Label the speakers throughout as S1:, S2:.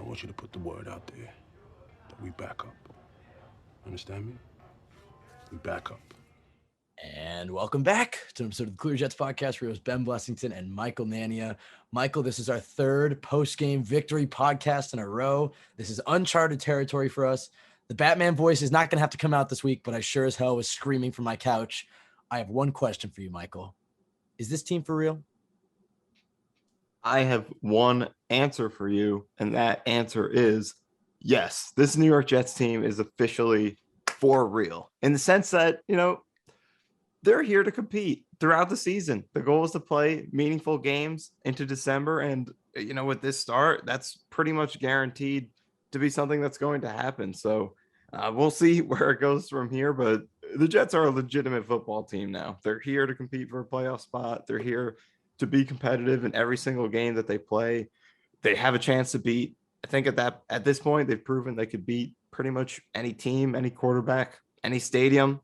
S1: I want you to put the word out there that we back up. Understand me? We back up.
S2: And welcome back to an episode of the Clear Jets podcast. We're Ben Blessington and Michael Nania. Michael, this is our third post-game victory podcast in a row. This is uncharted territory for us. The Batman voice is not going to have to come out this week, but I sure as hell was screaming from my couch. I have one question for you, Michael. Is this team for real?
S3: I have one answer for you, and that answer is yes. This New York Jets team is officially for real in the sense that, they're here to compete throughout the season. The goal is to play meaningful games into December. And, with this start, that's pretty much guaranteed to be something that's going to happen. So we'll see where it goes from here. But the Jets are a legitimate football team now. They're here to compete for a playoff spot. They're here to be competitive in every single game that they play. They have a chance to beat. I think at this point, they've proven they could beat pretty much any team, any quarterback, any stadium.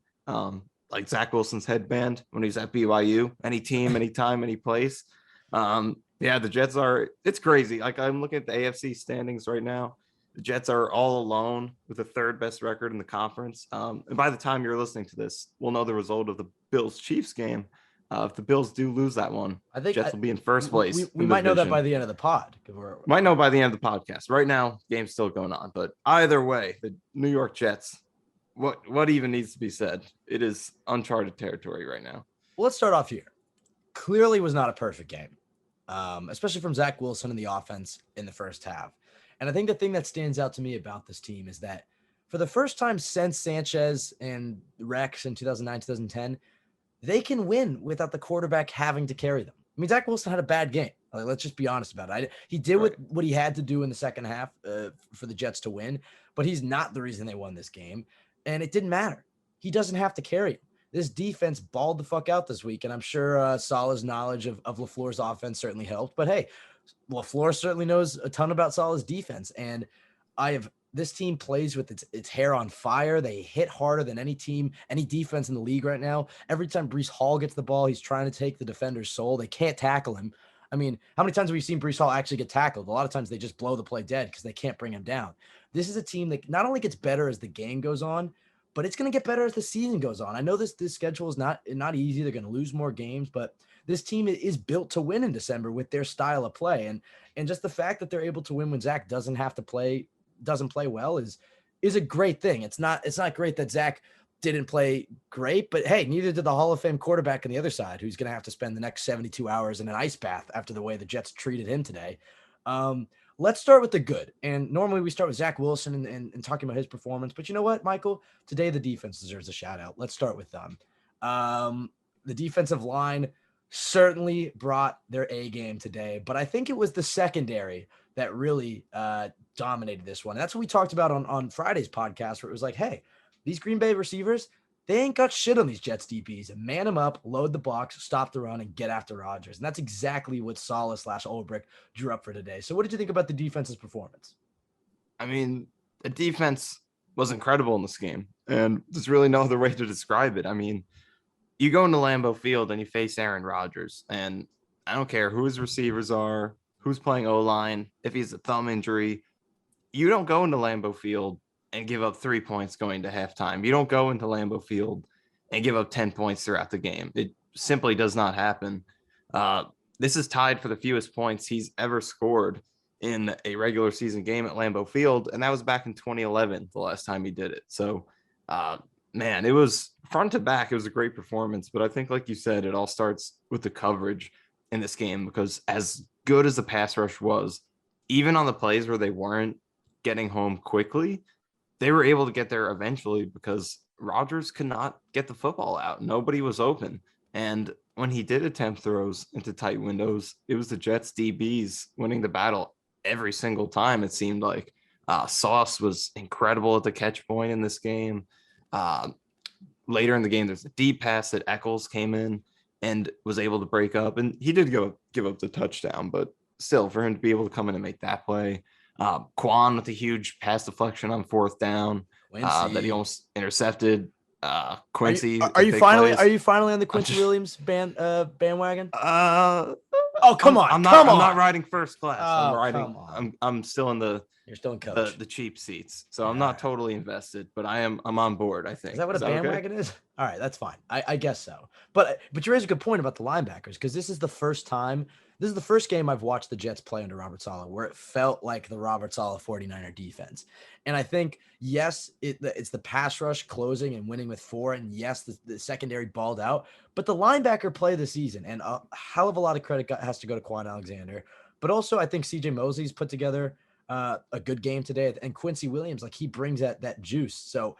S3: Like Zach Wilson's headband when he's at BYU, any team, anytime, any place. The Jets it's crazy. Like I'm looking at the AFC standings right now. The Jets are all alone with the third best record in the conference. And by the time you're listening to this, we'll know the result of the Bills-Chiefs game. If the Bills do lose that one, I think Jets will be in first place.
S2: We might know that by the end of the pod.
S3: Might know by the end of the podcast. Right now, game's still going on. But either way, the New York Jets, what even needs to be said? It is uncharted territory right now.
S2: Well, let's start off here. Clearly was not a perfect game, especially from Zach Wilson and the offense in the first half. And I think the thing that stands out to me about this team is that for the first time since Sanchez and Rex in 2009, 2010, they can win without the quarterback having to carry them. I mean, Zach Wilson had a bad game. Let's just be honest about it. He did what he had to do in the second half for the Jets to win, but he's not the reason they won this game. And it didn't matter. He doesn't have to carry him. This defense balled the fuck out this week. And I'm sure Salah's knowledge of LaFleur's offense certainly helped. But hey, LaFleur certainly knows a ton about Salah's defense. And this team plays with its hair on fire. They hit harder than any team, any defense in the league right now. Every time Breece Hall gets the ball, he's trying to take the defender's soul. They can't tackle him. I mean, how many times have we seen Breece Hall actually get tackled? A lot of times they just blow the play dead because they can't bring him down. This is a team that not only gets better as the game goes on, but it's going to get better as the season goes on. I know this schedule is not easy. They're going to lose more games, but this team is built to win in December with their style of play. And just the fact that they're able to win when Zach doesn't play well is a great thing. It's not great that Zach didn't play great, but hey, neither did the Hall of Fame quarterback on the other side, who's going to have to spend the next 72 hours in an ice bath after the way the Jets treated him today. Let's start with the good. And normally we start with Zach Wilson and talking about his performance. But you know what, Michael? Today the defense deserves a shout out. Let's start with them. The defensive line certainly brought their A game today, but I think it was the secondary that really dominated this one. And that's what we talked about on Friday's podcast, where it was like, hey, these Green Bay receivers, they ain't got shit on these Jets DBs. Man them up, load the box, stop the run, and get after Rodgers. And that's exactly what Saleh/Ulbrich drew up for today. So what did you think about the defense's performance?
S3: I mean, the defense was incredible in this game, and there's really no other way to describe it. I mean, you go into Lambeau Field and you face Aaron Rodgers, and I don't care who his receivers are, who's playing O-line, if he's a thumb injury, you don't go into Lambeau Field and give up 3 points going to halftime. You don't go into Lambeau Field and give up 10 points throughout the game. It simply does not happen. This is tied for the fewest points he's ever scored in a regular season game at Lambeau Field, and that was back in 2011, the last time he did it. So, man, it was front to back. It was a great performance, but I think, like you said, it all starts with the coverage in this game, because as good as the pass rush was, even on the plays where they weren't getting home quickly, they were able to get there eventually because Rodgers could not get the football out. Nobody was open. And when he did attempt throws into tight windows, it was the Jets DBs winning the battle every single time, it seemed like. Sauce was incredible at the catch point in this game. Later in the game, there's a deep pass that Eccles came in and was able to break up. And he did give up the touchdown, but still, for him to be able to come in and make that play. Quan with a huge pass deflection on fourth down that he almost intercepted. Quincy,
S2: are you finally on the Quincy Williams bandwagon? Oh, come on.
S3: I'm not.
S2: Come
S3: I'm
S2: on.
S3: not riding first class. I'm
S2: Oh,
S3: riding.
S2: come on.
S3: I'm still in
S2: You're still in coach.
S3: the cheap seats, so I'm
S2: Yeah,
S3: not totally invested, but I'm on board. I
S2: is
S3: think.
S2: that what a
S3: Is that okay?
S2: bandwagon is? All right, that's fine. I guess so. But you raise a good point about the linebackers because this is the first game I've watched the Jets play under Robert Saleh where it felt like the Robert Saleh 49er defense. And I think, yes, it's the pass rush closing and winning with 4. And yes, the secondary balled out. But the linebacker play this season, and a hell of a lot of credit has to go to Quan Alexander. But also, I think CJ Mosley's put together a good game today. And Quincy Williams, like he brings that juice. So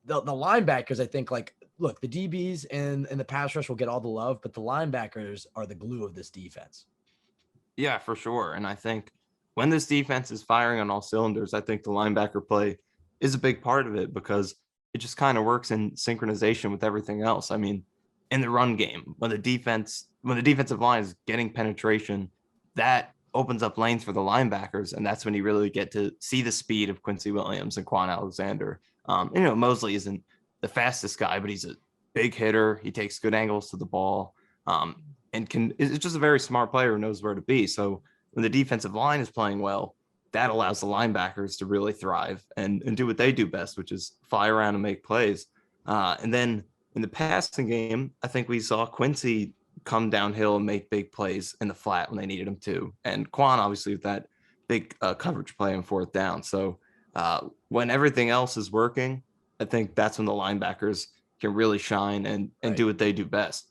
S2: the linebackers, I think, like, look, the DBs and the pass rush will get all the love, but the linebackers are the glue of this defense.
S3: Yeah, for sure. And I think when this defense is firing on all cylinders, I think the linebacker play is a big part of it because it just kind of works in synchronization with everything else. I mean, in the run game, when the defensive line is getting penetration, that opens up lanes for the linebackers, and that's when you really get to see the speed of Quincy Williams and Quan Alexander. Mosley isn't the fastest guy, but he's a big hitter. He takes good angles to the ball. And is just a very smart player who knows where to be. So when the defensive line is playing well, that allows the linebackers to really thrive and do what they do best, which is fly around and make plays. And then in the passing game, I think we saw Quincy come downhill and make big plays in the flat when they needed him to. And Quan, obviously, with that big coverage play on 4th down. So when everything else is working, I think that's when the linebackers can really shine and
S2: Right.
S3: do what they do best.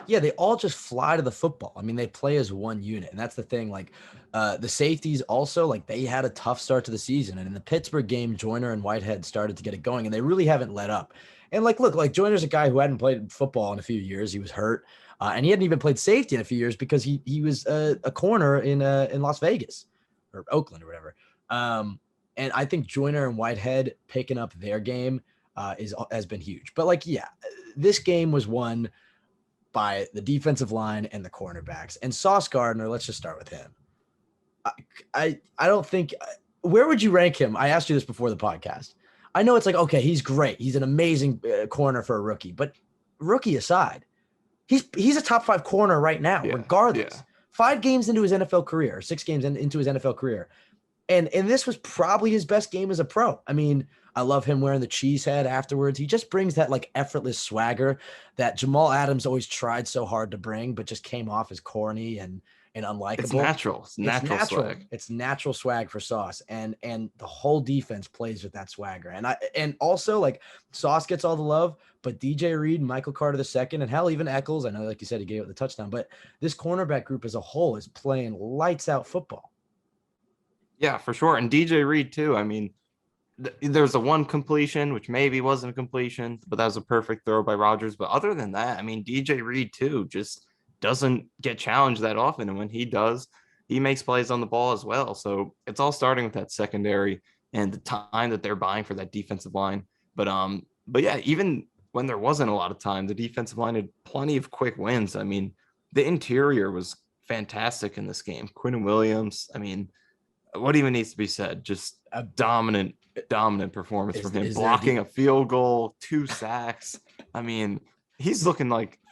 S2: Yeah, they all just fly to the football. I mean, they play as one unit, and that's the thing. Like, the safeties also, like, they had a tough start to the season, and in the Pittsburgh game, Joyner and Whitehead started to get it going, and they really haven't let up. And like, look, like Joyner's a guy who hadn't played football in a few years. He was hurt, and he hadn't even played safety in a few years because he was a corner in Las Vegas or Oakland or whatever. And I think Joyner and Whitehead picking up their game has been huge. But like, yeah, this game was won by the defensive line and the cornerbacks. And Sauce Gardner, let's just start with him. I don't think – where would you rank him? I asked you this before the podcast. I know it's like, okay, he's great. He's an amazing corner for a rookie. But rookie aside, he's a top 5 corner right now, regardless. Yeah. 5 games into his NFL career, 6 games into his NFL career. And this was probably his best game as a pro. I mean, I love him wearing the cheese head afterwards. He just brings that like effortless swagger that Jamal Adams always tried so hard to bring, but just came off as corny and unlikable.
S3: It's natural. It's natural swag.
S2: It's natural swag for Sauce. And the whole defense plays with that swagger. And also like Sauce gets all the love, but DJ Reed, Michael Carter II, and hell, even Eccles, I know, like you said, he gave up the touchdown, but this cornerback group as a whole is playing lights out football.
S3: Yeah, for sure. And DJ Reed too. I mean, there's a one completion, which maybe wasn't a completion, but that was a perfect throw by Rodgers. But other than that, I mean, DJ Reed too just doesn't get challenged that often. And when he does, he makes plays on the ball as well. So it's all starting with that secondary and the time that they're buying for that defensive line. But yeah, even when there wasn't a lot of time, the defensive line had plenty of quick wins. I mean, the interior was fantastic in this game. Quinnen Williams, I mean, what even needs to be said? Just a dominant performance from him, blocking a field goal, 2 sacks. I mean, he's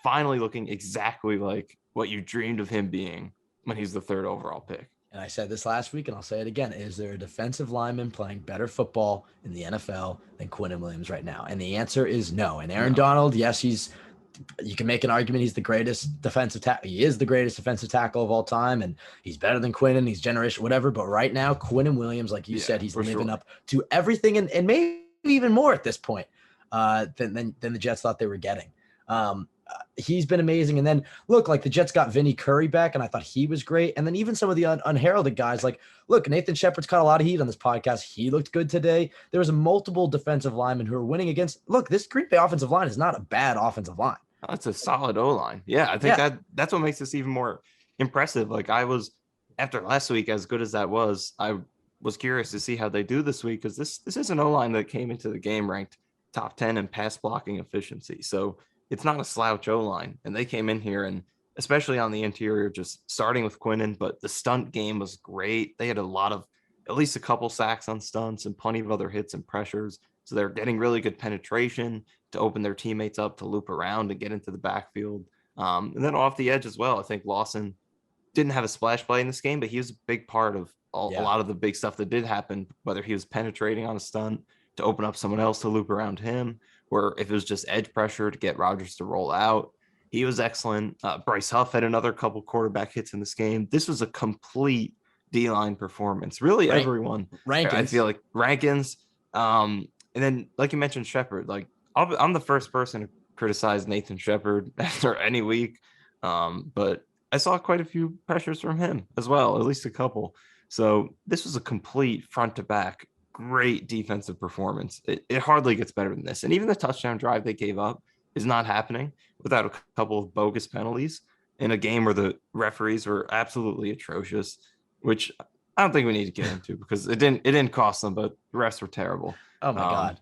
S3: finally looking exactly like what you dreamed of him being when he's the 3rd overall pick.
S2: And I said this last week, and I'll say it again. Is there a defensive lineman playing better football in the NFL than Quinnen Williams right now? And the answer is no. And Aaron Donald, yes, you can make an argument he's the greatest defensive tackle. He is the greatest defensive tackle of all time, and he's better than Quinnen. He's generation, whatever. But right now, Quinnen Williams, like you said, he's living up to everything and maybe even more at this point than the Jets thought they were getting. He's been amazing. And then look, like the Jets got Vinny Curry back, and I thought he was great. And then even some of the unheralded guys, like, look, Nathan Shepard's caught a lot of heat on this podcast. He looked good today. There was multiple defensive linemen who are winning against. Look, this Green Bay offensive line is not a bad offensive line.
S3: That's a solid O-line. Yeah, I think that's what makes this even more impressive. Like after last week, as good as that was, I was curious to see how they do this week because this is an O-line that came into the game ranked top 10 in pass blocking efficiency. So it's not a slouch O-line. And they came in here and especially on the interior, just starting with Quinnen, but the stunt game was great. They had at least a couple sacks on stunts and plenty of other hits and pressures. So they're getting really good penetration to open their teammates up to loop around and get into the backfield. And then off the edge as well, I think Lawson didn't have a splash play in this game, but he was a big part of a lot of the big stuff that did happen, whether he was penetrating on a stunt to open up someone else to loop around him, or if it was just edge pressure to get Rodgers to roll out. He was excellent. Bryce Huff had another couple quarterback hits in this game. This was a complete D-line performance. Really, everyone.
S2: Rankins.
S3: I feel like Rankins. And then, like you mentioned, Shepard. Like, I'm the first person to criticize Nathan Shepard after any week. But I saw quite a few pressures from him as well, at least a couple. So this was a complete front to back, great defensive performance. It hardly gets better than this. And even the touchdown drive they gave up is not happening without a couple of bogus penalties in a game where the referees were absolutely atrocious, which I don't think we need to get into because it didn't cost them, but the refs were terrible.
S2: Oh my God.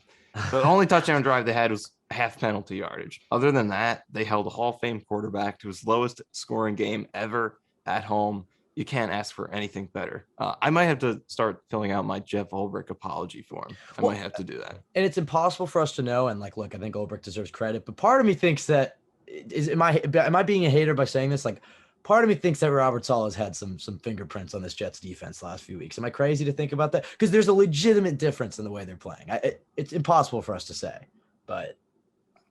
S3: The only touchdown drive they had was half penalty yardage. Other than that, they held a Hall of Fame quarterback to his lowest scoring game ever at home. You can't ask for anything better. I might have to start filling out my Jeff Ulbrich apology form. I might have to do that.
S2: And it's impossible for us to know. And like, look, I think Ulbrich deserves credit, but part of me thinks that am I being a hater by saying this? Like, part of me thinks that Robert Saleh has had some fingerprints on this Jets defense the last few weeks. Am I crazy to think about that? Because there's a legitimate difference in the way they're playing. It's impossible for us to say, but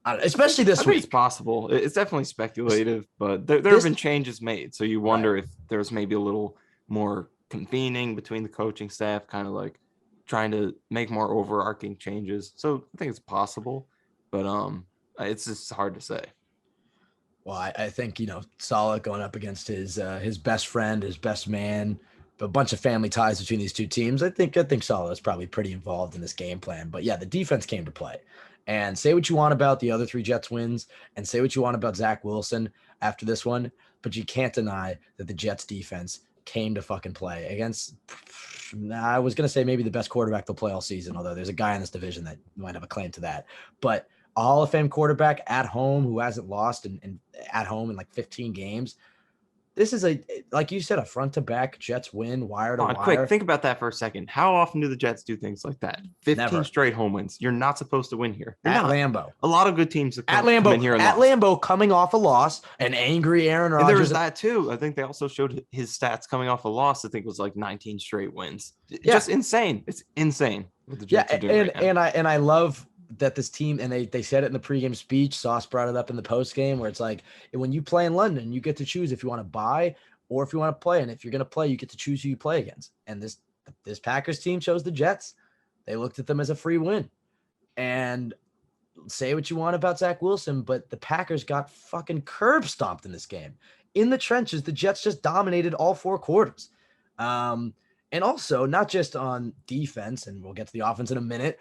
S2: I don't know, especially this week.
S3: It's possible. It's definitely speculative, but there have been changes made. So you wonder if there's maybe a little more convening between the coaching staff, kind of like trying to make more overarching changes. So I think it's possible, but it's just hard to say.
S2: Well, I think, Saleh going up against his best friend, his best man, a bunch of family ties between these two teams. I think Saleh is probably pretty involved in this game plan. But yeah, the defense came to play. And say what you want about the other three Jets wins and say what you want about Zach Wilson after this one, but you can't deny that the Jets defense came to fucking play against, I was going to say maybe the best quarterback they'll play all season, although there's a guy in this division that might have a claim to that. But a Hall of Fame quarterback at home who hasn't lost and at home in like 15 games. This is like you said, a front to back Jets win, wire to wire.
S3: Quick, think about that for a second. How often do the Jets do things like that? 15
S2: Never.
S3: Straight home wins. You're not supposed to win here.
S2: At Lambeau.
S3: A lot of good teams have
S2: come
S3: in here and
S2: at
S3: lost.
S2: Lambeau coming off a loss, an angry Aaron Rodgers.
S3: And there was that too. I think they also showed his stats coming off a loss. I think it was like 19 straight wins. Yeah. Just insane. It's insane what the Jets are doing right now.
S2: And I love that this team, and they said it in the pregame speech. Sauce brought it up in the postgame, where it's like, when you play in London, you get to choose if you want to buy or if you want to play. And if you're going to play, you get to choose who you play against. And this Packers team chose the Jets. They looked at them as a free win. And say what you want about Zach Wilson, but the Packers got fucking curb stomped in this game. In the trenches, the Jets just dominated all four quarters. And also, not just on defense, and we'll get to the offense in a minute,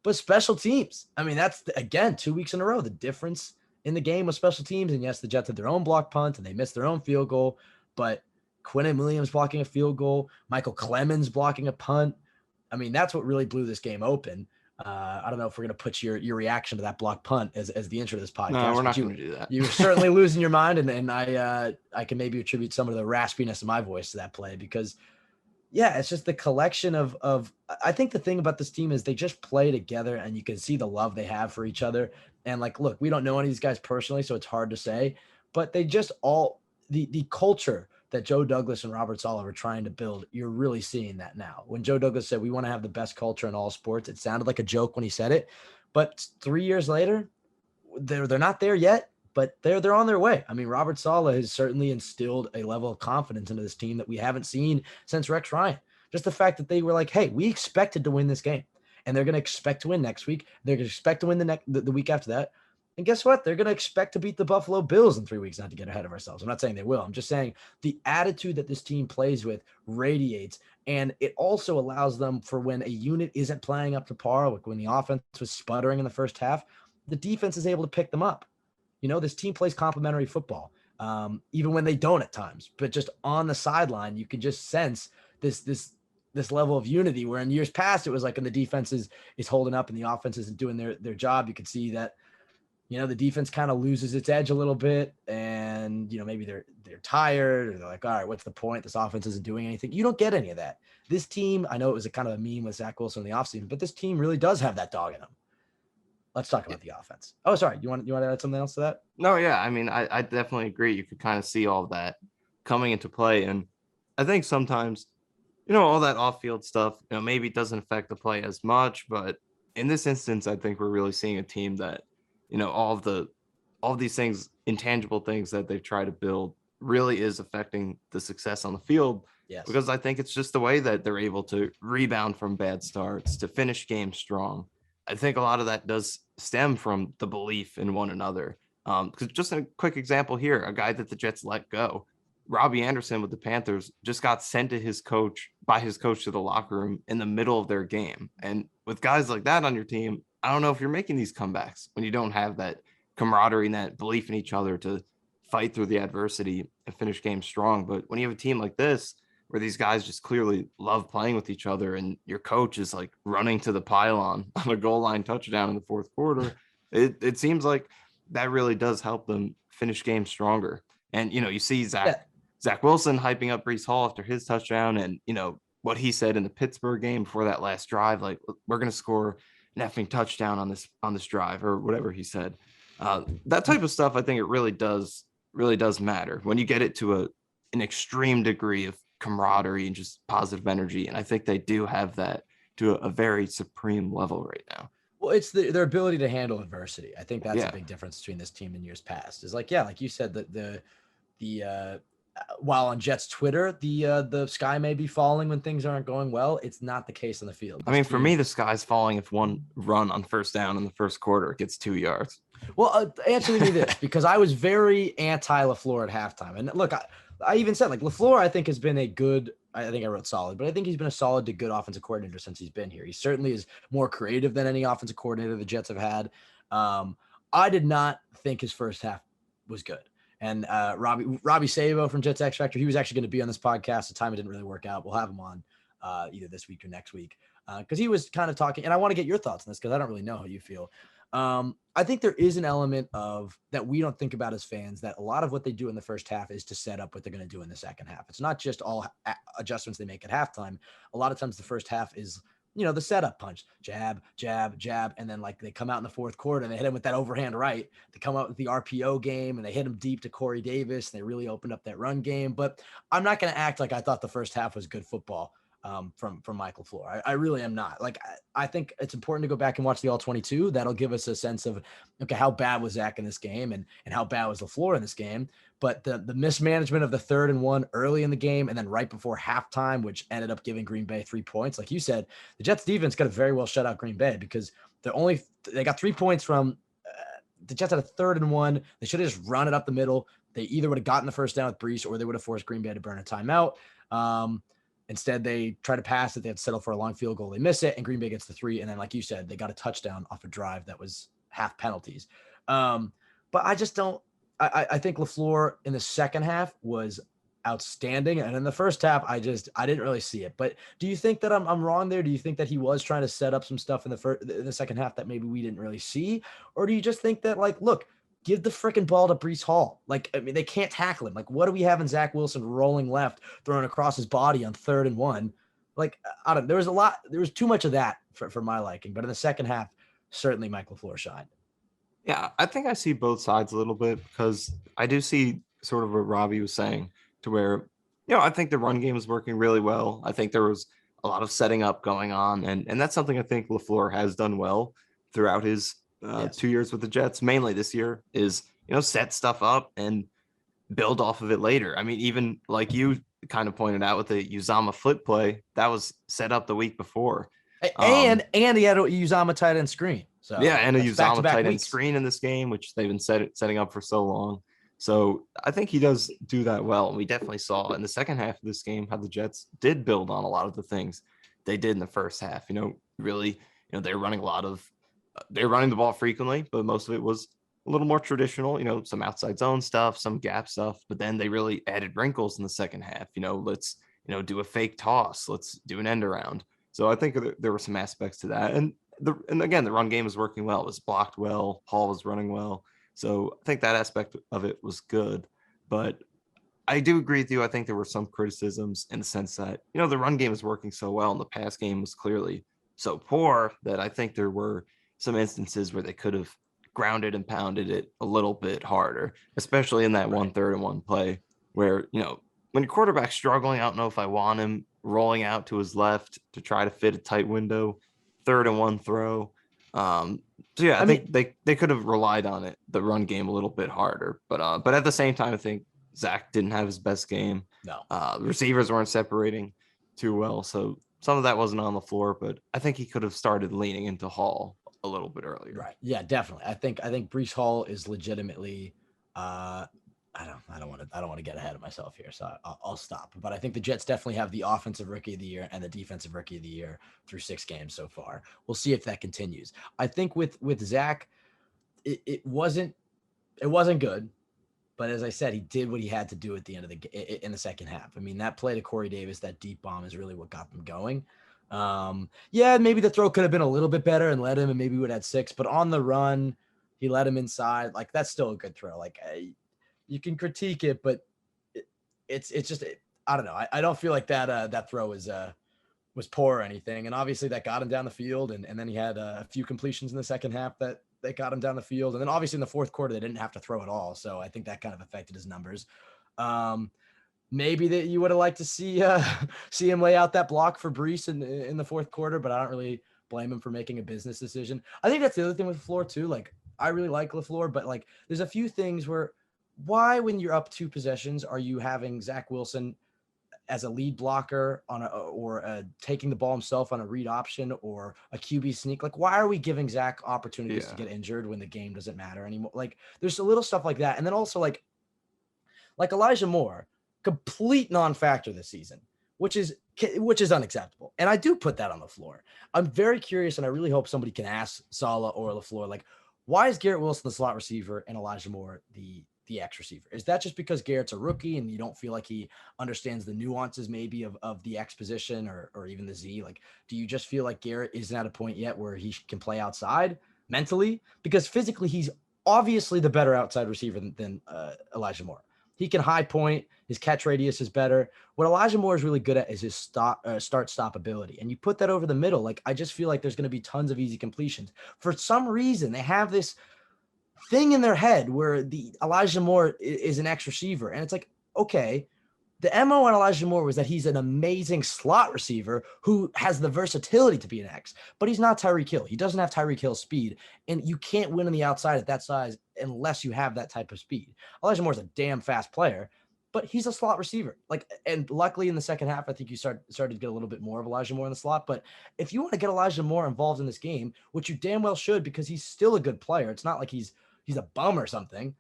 S2: but special teams. I mean, that's, again, 2 weeks in a row, the difference in the game with special teams. And yes, the Jets had their own block punt, and they missed their own field goal. But Quinnen Williams blocking a field goal, Michael Clemens blocking a punt. I mean, that's what really blew this game open. I don't know if we're going to put your reaction to that block punt as the intro to this podcast.
S3: No, we're not going to do that.
S2: You were certainly losing your mind, and I can maybe attribute some of the raspiness of my voice to that play because, yeah, it's just the collection of I think the thing about this team is they just play together, and you can see the love they have for each other. And, like, look, we don't know any of these guys personally, so it's hard to say, but they just all – the culture that Joe Douglas and Robert Saleh are trying to build, you're really seeing that now. When Joe Douglas said, we want to have the best culture in all sports, it sounded like a joke when he said it, but 3 years later, they're not there yet, but they're on their way. I mean, Robert Saleh has certainly instilled a level of confidence into this team that we haven't seen since Rex Ryan. Just the fact that they were like, hey, we expected to win this game, and they're going to expect to win next week. They're going to expect to win the week after that. And guess what? They're going to expect to beat the Buffalo Bills in 3 weeks, not to get ahead of ourselves. I'm not saying they will. I'm just saying the attitude that this team plays with radiates, and it also allows them for when a unit isn't playing up to par, like when the offense was sputtering in the first half, the defense is able to pick them up. This team plays complementary football, even when they don't at times. But just on the sideline, you can just sense this level of unity, where in years past, it was like when the defense is holding up and the offense isn't doing their job, you could see that the defense kind of loses its edge a little bit, and, maybe they're tired, or they're like, all right, what's the point? This offense isn't doing anything. You don't get any of that. This team, I know it was a kind of a meme with Zach Wilson in the offseason, but this team really does have that dog in them. Let's talk about the offense. Oh, sorry. You want to add something else to that?
S3: No, yeah. I mean, I definitely agree. You could kind of see all of that coming into play. And I think sometimes, all that off-field stuff, maybe it doesn't affect the play as much, but in this instance, I think we're really seeing a team that, all of these things, intangible things that they've tried to build really is affecting the success on the field.
S2: Yes.
S3: Because I think it's just the way that they're able to rebound from bad starts, to finish games strong. I think a lot of that does stem from the belief in one another. Because just a quick example here, a guy that the Jets let go, Robbie Anderson with the Panthers, just got sent to his coach to the locker room in the middle of their game. And with guys like that on your team, I don't know if you're making these comebacks when you don't have that camaraderie and that belief in each other to fight through the adversity and finish games strong. But when you have a team like this, where these guys just clearly love playing with each other, and your coach is like running to the pylon on a goal line touchdown in the fourth quarter, it seems like that really does help them finish games stronger. And, you see Zach Wilson hyping up Breece Hall after his touchdown, and, what he said in the Pittsburgh game before that last drive, like, we're going to score an effing touchdown on this drive, or whatever he said. That type of stuff, I think it really does matter when you get it to an extreme degree of camaraderie and just positive energy. And I think they do have that to a very supreme level right now.
S2: Well, it's their ability to handle adversity. I think that's a big difference between this team and years past. Is like you said, the while on Jets Twitter, the sky may be falling when things aren't going well. It's not the case on the field.
S3: I mean, for me, the sky's falling if one run on first down in the first quarter gets 2 yards.
S2: Well, answer me this, because I was very anti-LaFleur at halftime. And look, I even said, like, LaFleur, I think, has been I think I wrote solid, but I think he's been a solid to good offensive coordinator since he's been here. He certainly is more creative than any offensive coordinator the Jets have had. I did not think his first half was good. And Robbie Sabo from Jets X Factor, he was actually going to be on this podcast. The time it didn't really work out. We'll have him on either this week or next week, because he was kind of talking. And I want to get your thoughts on this, because I don't really know how you feel. I think there is an element of that we don't think about as fans, that a lot of what they do in the first half is to set up what they're going to do in the second half. It's not just all adjustments they make at halftime. A lot of times the first half is, the setup punch, jab, jab, jab. And then like they come out in the fourth quarter and they hit him with that overhand right. They come out with the RPO game and they hit him deep to Corey Davis. And they really opened up that run game. But I'm not going to act like I thought the first half was good football. From Michael LaFleur. I really am not. Like, I think it's important to go back and watch the all 22. That'll give us a sense of, okay, how bad was Zach in this game and how bad was LaFleur in this game. But the mismanagement of the 3rd and 1 early in the game and then right before halftime, which ended up giving Green Bay 3 points. Like you said, the Jets defense could have very well shut out Green Bay, because they got 3 points from the Jets had a 3rd and 1. They should have just run it up the middle. They either would have gotten the first down with Breece, or they would have forced Green Bay to burn a timeout. Instead, they try to pass it. They had to settle for a long field goal. They miss it, and Green Bay gets the 3. And then, like you said, they got a touchdown off a drive that was half penalties. But I just don't – I think LaFleur in the second half was outstanding. And in the first half, I didn't really see it. But do you think that I'm wrong there? Do you think that he was trying to set up some stuff in the second half that maybe we didn't really see? Or do you just think that, like, look – give the freaking ball to Breece Hall. Like, I mean, they can't tackle him. Like, what do we have in Zach Wilson rolling left, throwing across his body on 3rd and 1? Like, I don't know. There was too much of that for my liking. But in the second half, certainly Michael LaFleur shined.
S3: Yeah, I think I see both sides a little bit, because I do see sort of what Robbie was saying, to where, I think the run game was working really well. I think there was a lot of setting up going on. And that's something I think LaFleur has done well throughout his 2 years with the Jets, mainly this year, is, set stuff up and build off of it later. I mean, even like you kind of pointed out with the Uzama flip play, that was set up the week before.
S2: And he had a Uzama tight end screen. So
S3: yeah, and a Uzama tight end
S2: weeks.
S3: Screen in this game, which they've been setting up for so long. So I think he does do that well. And we definitely saw in the second half of this game how the Jets did build on a lot of the things they did in the first half. Really, they're running they're running the ball frequently, but most of it was a little more traditional, some outside zone stuff, some gap stuff, but then they really added wrinkles in the second half. Let's, do a fake toss. Let's do an end around. So I think there were some aspects to that. And again, the run game was working well. It was blocked well. Hall was running well. So I think that aspect of it was good. But I do agree with you. I think there were some criticisms in the sense that, the run game was working so well and the pass game was clearly so poor that I think there were some instances where they could have grounded and pounded it a little bit harder, especially in that 1 3rd and 1 play where, when your quarterback's struggling, I don't know if I want him rolling out to his left to try to fit a tight window, 3rd and 1 throw. So yeah, I think they could have relied on it, the run game, a little bit harder. But at the same time, I think Zach didn't have his best game.
S2: No.
S3: Receivers weren't separating too well, so some of that wasn't on the floor. But I think he could have started leaning into Hall a little bit earlier.
S2: Right. Yeah, definitely. I think Breece Hall is legitimately. I don't want to get ahead of myself here, so I'll stop. But I think the Jets definitely have the offensive rookie of the year and the defensive rookie of the year through 6 games so far. We'll see if that continues. I think with Zach, it wasn't good, but as I said, he did what he had to do at the end of in the second half. I mean, that play to Corey Davis, that deep bomb, is really what got them going. Yeah, maybe the throw could have been a little bit better and led him, and maybe we would have had 6. But on the run, he led him inside. Like, that's still a good throw. Like, you can critique it, but it's just, I don't know. I don't feel like that throw was poor or anything. And obviously that got him down the field. And then he had a few completions in the second half that got him down the field. And then obviously in the fourth quarter, they didn't have to throw at all. So I think that kind of affected his numbers. Maybe that you would have liked to see him lay out that block for Breece in the fourth quarter, but I don't really blame him for making a business decision. I think that's the other thing with LaFleur too. Like, I really like LaFleur, but like, there's a few things where, why, when you're up 2 possessions, are you having Zach Wilson as a lead blocker or taking the ball himself on a read option or a QB sneak? Like, why are we giving Zach opportunities to get injured when the game doesn't matter anymore? Like, there's a little stuff like that. And then also like Elijah Moore, complete non-factor this season, which is unacceptable. And I do put that on the floor. I'm very curious, and I really hope somebody can ask Saleh or LaFleur, like, why is Garrett Wilson the slot receiver and Elijah Moore the X receiver? Is that just because Garrett's a rookie and you don't feel like he understands the nuances maybe of the X position or even the Z? Like, do you just feel like Garrett isn't at a point yet where he can play outside mentally? Because physically, he's obviously the better outside receiver than Elijah Moore. He can high point. His catch radius is better. What Elijah Moore is really good at is his start-stop ability. And you put that over the middle, like, I just feel like there's going to be tons of easy completions. For some reason, they have this thing in their head where the Elijah Moore is an X receiver. And it's like, okay, the MO on Elijah Moore was that he's an amazing slot receiver who has the versatility to be an X, but he's not Tyreek Hill. He doesn't have Tyreek Hill's speed, and you can't win on the outside at that size unless you have that type of speed. Elijah Moore's a damn fast player, but he's a slot receiver. Like, and luckily in the second half, I think you started to get a little bit more of Elijah Moore in the slot. But if you want to get Elijah Moore involved in this game, which you damn well should, because he's still a good player. It's not like he's a bum or something.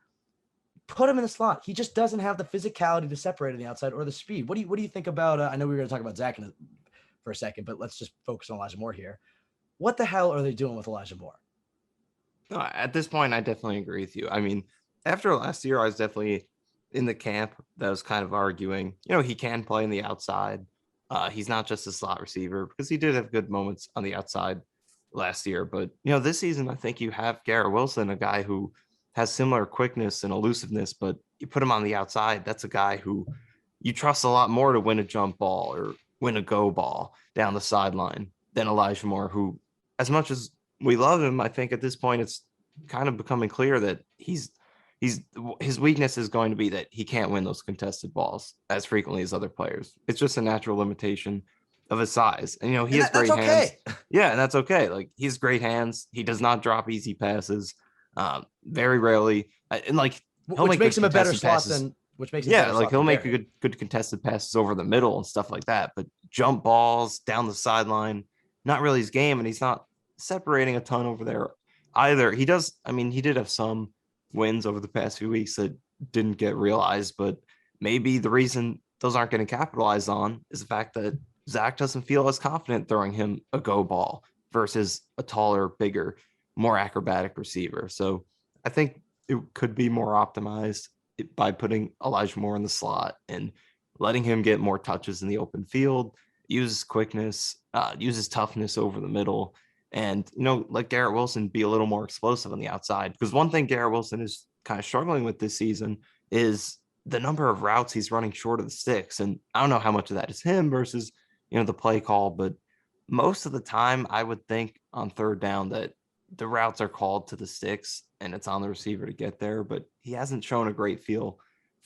S2: Put him in the slot. He just doesn't have the physicality to separate on the outside or the speed. What do you think about? I know we were going to talk about Zach for a second, but let's just focus on Elijah Moore here. What the hell are they doing with Elijah Moore?
S3: No, at this point, I definitely agree with you. I mean, after last year, I was definitely in the camp that was kind of arguing, he can play in the outside. He's not just a slot receiver, because he did have good moments on the outside last year. But, this season, I think you have Garrett Wilson, a guy who has similar quickness and elusiveness, but you put him on the outside. That's a guy who you trust a lot more to win a jump ball or win a go ball down the sideline than Elijah Moore, who, as much as we love him, I think at this point it's kind of becoming clear that his weakness is going to be that he can't win those contested balls as frequently as other players. It's just a natural limitation of his size. And, he has great hands. Yeah, and that's okay. Like, he has great hands. He does not drop easy passes. Very rarely. And like,
S2: which makes him a better slot than
S3: he'll make a good contested passes over the middle and stuff like that. But jump balls down the sideline, not really his game. And he's not separating a ton over there either. He did have some wins over the past few weeks that didn't get realized, but maybe the reason those aren't getting capitalized on is the fact that Zach doesn't feel as confident throwing him a go ball versus a taller, bigger, more acrobatic receiver. So I think it could be more optimized by putting Elijah Moore in the slot and letting him get more touches in the open field, use quickness, use his toughness over the middle, and, let Garrett Wilson be a little more explosive on the outside. Because one thing Garrett Wilson is kind of struggling with this season is the number of routes he's running short of the sticks. And I don't know how much of that is him versus, the play call, but most of the time I would think on third down that the routes are called to the sticks and it's on the receiver to get there, but he hasn't shown a great feel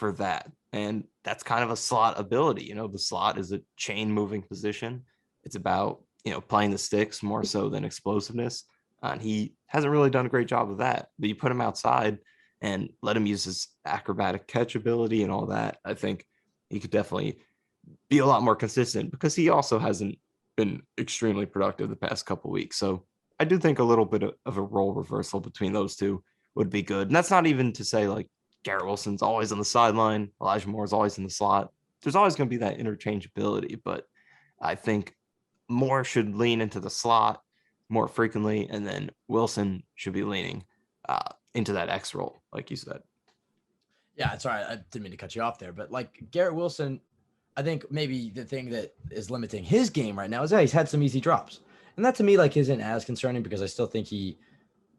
S3: for that. And that's kind of a slot ability. The slot is a chain moving position. It's about, playing the sticks more so than explosiveness. And he hasn't really done a great job of that. But you put him outside and let him use his acrobatic catch ability and all that. I think he could definitely be a lot more consistent, because he also hasn't been extremely productive the past couple of weeks. So I do think a little bit of a role reversal between those two would be good. And that's not even to say like Garrett Wilson's always on the sideline, Elijah Moore's always in the slot. There's always going to be that interchangeability, but I think Moore should lean into the slot more frequently, and then Wilson should be leaning into that X role, like you said.
S2: Yeah, sorry, I didn't mean to cut you off there, but like Garrett Wilson, I think maybe the thing that is limiting his game right now is that he's had some easy drops. And that to me like isn't as concerning, because I still think he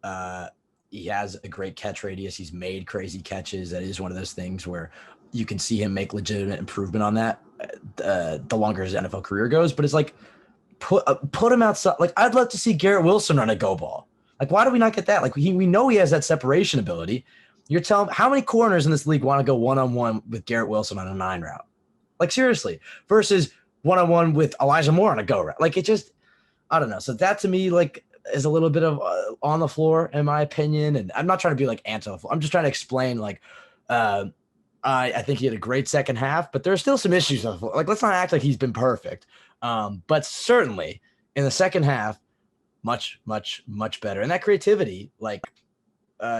S2: has a great catch radius. He's made crazy catches. That is one of those things where you can see him make legitimate improvement on that the longer his NFL career goes. But it's like put him outside. Like I'd love to see Garrett Wilson run a go ball. Like why do we not get that? Like we know he has that separation ability. You're telling how many corners in this league want to go one-on-one with Garrett Wilson on a 9 route? Like seriously, versus one-on-one with Elijah Moore on a go route. Like it just, I don't know. So that to me, like, is a little bit of on the floor in my opinion. And I'm not trying to be like anti-floor. I'm just trying to explain like, I think he had a great second half, but there's still some issues on the floor. Like, let's not act like he's been perfect. But certainly in the second half, much, much, much better. And that creativity, like,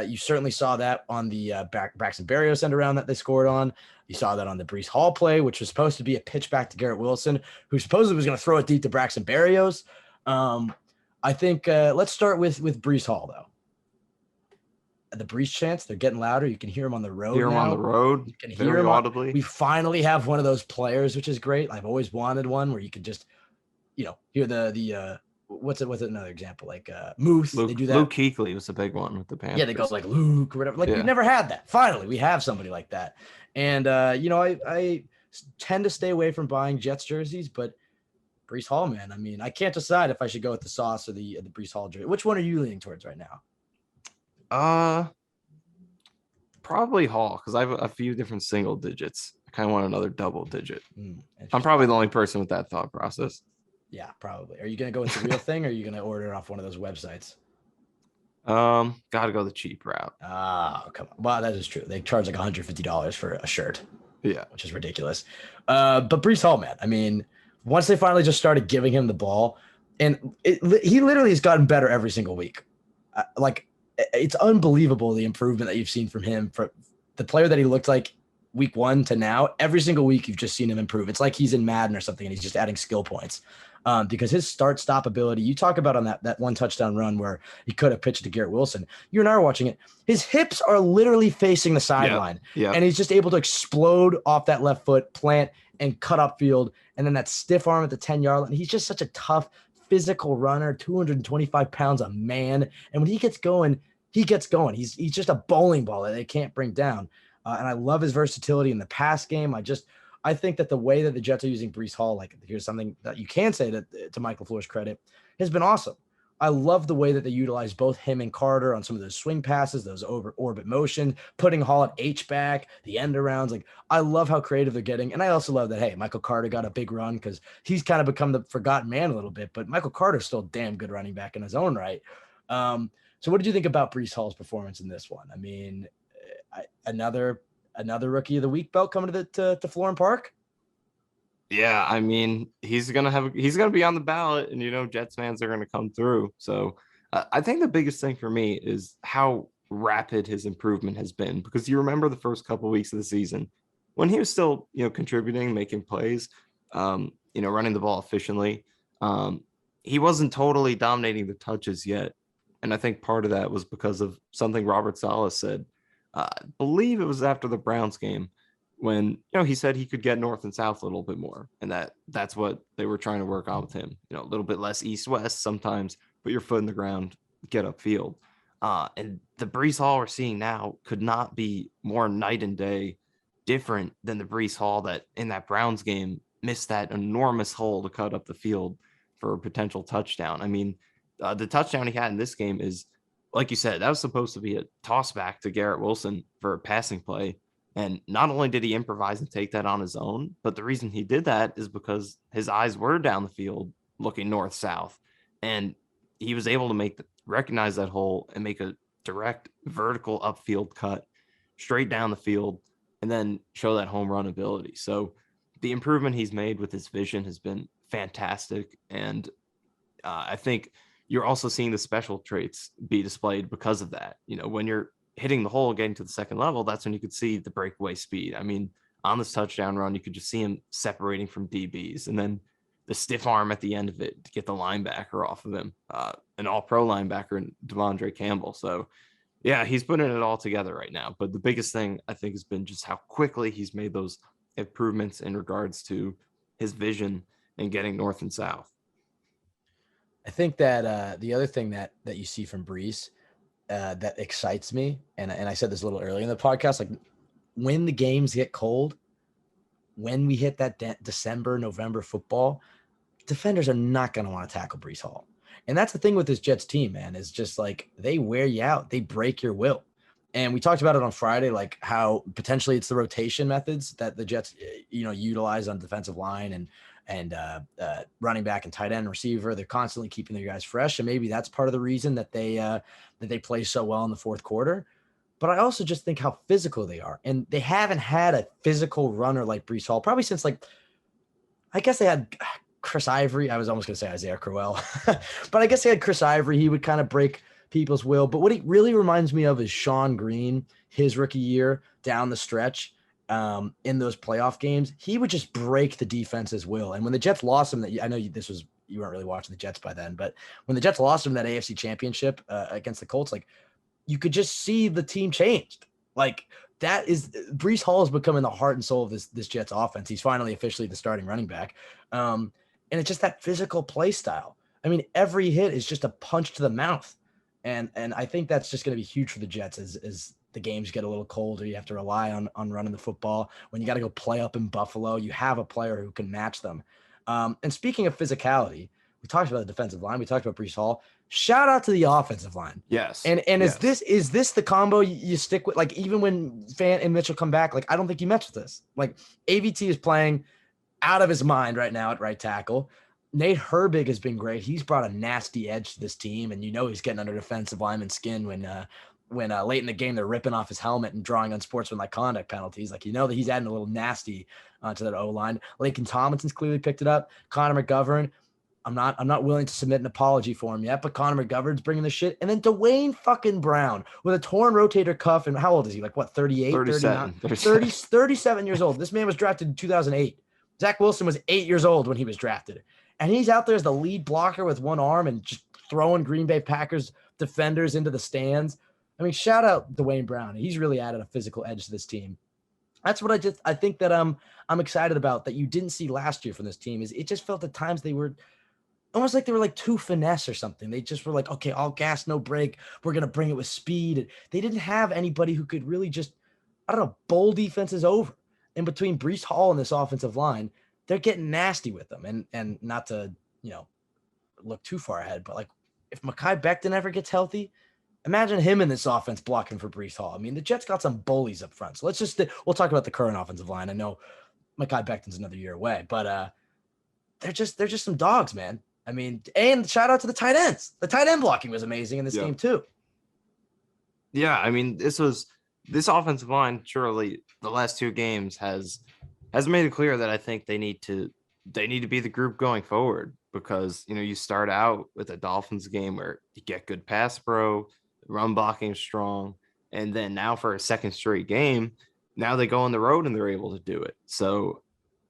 S2: you certainly saw that on the Braxton Berrios end around that they scored on. You saw that on the Breece Hall play, which was supposed to be a pitch back to Garrett Wilson, who supposedly was going to throw it deep to Braxton Berrios. I think let's start with Breece Hall, though. The Breece chants, they're getting louder. You can hear him on the road.
S3: Hear him on the road.
S2: You can hear him
S3: audibly.
S2: We finally have one of those players, which is great. I've always wanted one where you could just, hear the what's another example? Like Moose, they do that.
S3: Luke Kuechly was a big one with the Panthers.
S2: Yeah, they go like Luke or whatever. Like we've never had that. Finally, we have somebody like that. And I tend to stay away from buying Jets jerseys, but Breece Hall, man. I mean, I can't decide if I should go with the Sauce or the Breece Hall jersey. Which one are you leaning towards right now?
S3: Probably Hall, because I have a few different single digits. I kind of want another double digit. I'm probably the only person with that thought process.
S2: Yeah, probably. Are you going to go with the real thing, or are you going to order it off one of those websites?
S3: Got to go the cheap route.
S2: Oh, come on. Well, that is true. They charge like $150 for a shirt.
S3: Yeah.
S2: Which is ridiculous. But Breece Hall, man, I mean, once they finally just started giving him the ball, and he literally has gotten better every single week. It's unbelievable the improvement that you've seen from him, from the player that he looked like week 1 to now. Every single week you've just seen him improve. It's like he's in Madden or something, and he's just adding skill points. Because his start-stop ability, you talk about on that one touchdown run where he could have pitched to Garrett Wilson. You and I are watching it. His hips are literally facing the sideline, and he's just able to explode off that left foot, plant, and cut upfield, and then that stiff arm at the 10-yard line. He's just such a tough, physical runner, 225 pounds a man, and when he gets going, he gets going. He's just a bowling ball that they can't bring down. And I love his versatility in the pass game. I think that the way that the Jets are using Breece Hall, like here's something that you can say that to Michael LaFleur's credit, has been awesome. I love the way that they utilize both him and Carter on some of those swing passes, those over orbit motion, putting Hall at H-back, the end arounds. Like I love how creative they're getting. And I also love that, hey, Michael Carter got a big run because he's kind of become the forgotten man a little bit, but Michael Carter's still a damn good running back in his own right. So what did you think about Breece Hall's performance in this one? I mean, another rookie of the week belt coming to Florham Park.
S3: Yeah, I mean, he's gonna be on the ballot, and Jets fans are gonna come through. So I think the biggest thing for me is how rapid his improvement has been, because you remember the first couple of weeks of the season when he was still contributing, making plays, running the ball efficiently. He wasn't totally dominating the touches yet, and I think part of that was because of something Robert Saleh said. I believe it was after the Browns game when, he said he could get north and south a little bit more. And that's what they were trying to work on with him. A little bit less east-west sometimes, put your foot in the ground, get upfield. And the Breece Hall we're seeing now could not be more night and day different than the Breece Hall that in that Browns game missed that enormous hole to cut up the field for a potential touchdown. I mean, the touchdown he had in this game is, like you said, that was supposed to be a toss back to Garrett Wilson for a passing play. And not only did he improvise and take that on his own, but the reason he did that is because his eyes were down the field looking north-south. And he was able to recognize that hole and make a direct vertical upfield cut straight down the field and then show that home run ability. So the improvement he's made with his vision has been fantastic. And I think you're also seeing the special traits be displayed because of that. When you're hitting the hole, getting to the second level, that's when you could see the breakaway speed. I mean, on this touchdown run, you could just see him separating from DBs, and then the stiff arm at the end of it to get the linebacker off of him, an all-pro linebacker in Devondre Campbell. So, yeah, he's putting it all together right now. But the biggest thing, I think, has been just how quickly he's made those improvements in regards to his vision and getting north and south.
S2: I think that the other thing that you see from Brees that excites me, and I said this a little earlier in the podcast, like when the games get cold, when we hit that December, November football, defenders are not going to want to tackle Brees Hall. And that's the thing with this Jets team, man, is just like they wear you out. They break your will. And we talked about it on Friday, like how potentially it's the rotation methods that the Jets, utilize on defensive line and running back and tight end receiver. They're constantly keeping their guys fresh. And maybe that's part of the reason that they play so well in the fourth quarter. But I also just think how physical they are. And they haven't had a physical runner like Brees Hall, probably since I guess they had Chris Ivory. I was almost going to say Isaiah Crowell, but I guess they had Chris Ivory. He would kind of break people's will. But what he really reminds me of is Sean Green, his rookie year down the stretch in those playoff games. He would just break the defense's will. And when the Jets lost him, I know you weren't really watching the Jets by then, but when the Jets lost him that AFC championship against the Colts, like you could just see the team changed. Like that is Brees Hall is becoming the heart and soul of this Jets offense. He's finally officially the starting running back. And it's just that physical play style. I mean, every hit is just a punch to the mouth. And I think that's just going to be huge for the Jets as the games get a little colder. You have to rely on running the football. When you got to go play up in Buffalo, you have a player who can match them. And speaking of physicality, we talked about the defensive line. We talked about Brees Hall. Shout out to the offensive line.
S3: Yes.
S2: And
S3: yes.
S2: is this the combo you stick with? Like even when Fant and Mitchell come back, like I don't think you match this. Like AVT is playing out of his mind right now at right tackle. Nate Herbig has been great. He's brought a nasty edge to this team, and he's getting under defensive lineman's skin when late in the game they're ripping off his helmet and drawing unsportsmanlike conduct penalties. Like that he's adding a little nasty to that O line. Laken Tomlinson's clearly picked it up. Connor McGovern. I'm not willing to submit an apology for him yet, but Connor McGovern's bringing the shit. And then Dwayne fucking Brown with a torn rotator cuff. And how old is he? Like what, 38,
S3: 37,
S2: 37 years old. This man was drafted in 2008. Zach Wilson was 8 years old when he was drafted. And he's out there as the lead blocker with one arm and just throwing Green Bay Packers defenders into the stands. I mean, shout out Dwayne Brown. He's really added a physical edge to this team. That's what I think that I'm excited about that you didn't see last year from this team. Is it just felt at times they were almost like they were like too finesse or something. They just were like, okay, all gas, no brake. We're going to bring it with speed. They didn't have anybody who could really just, bowl defenses over. In between Brees Hall and this offensive line, they're getting nasty with them. And not to, look too far ahead, but like if Mekhi Becton ever gets healthy, imagine him in this offense blocking for Brees Hall. I mean, the Jets got some bullies up front. So we'll talk about the current offensive line. I know Mekhi Becton's another year away, but they're just some dogs, man. I mean, and shout out to the tight ends. The tight end blocking was amazing in this game too.
S3: Yeah, I mean, this offensive line, surely the last two games has made it clear that I think they need to be the group going forward because, you start out with a Dolphins game where you get good pass pro, run blocking is strong, and then now for a second straight game, now they go on the road and they're able to do it. So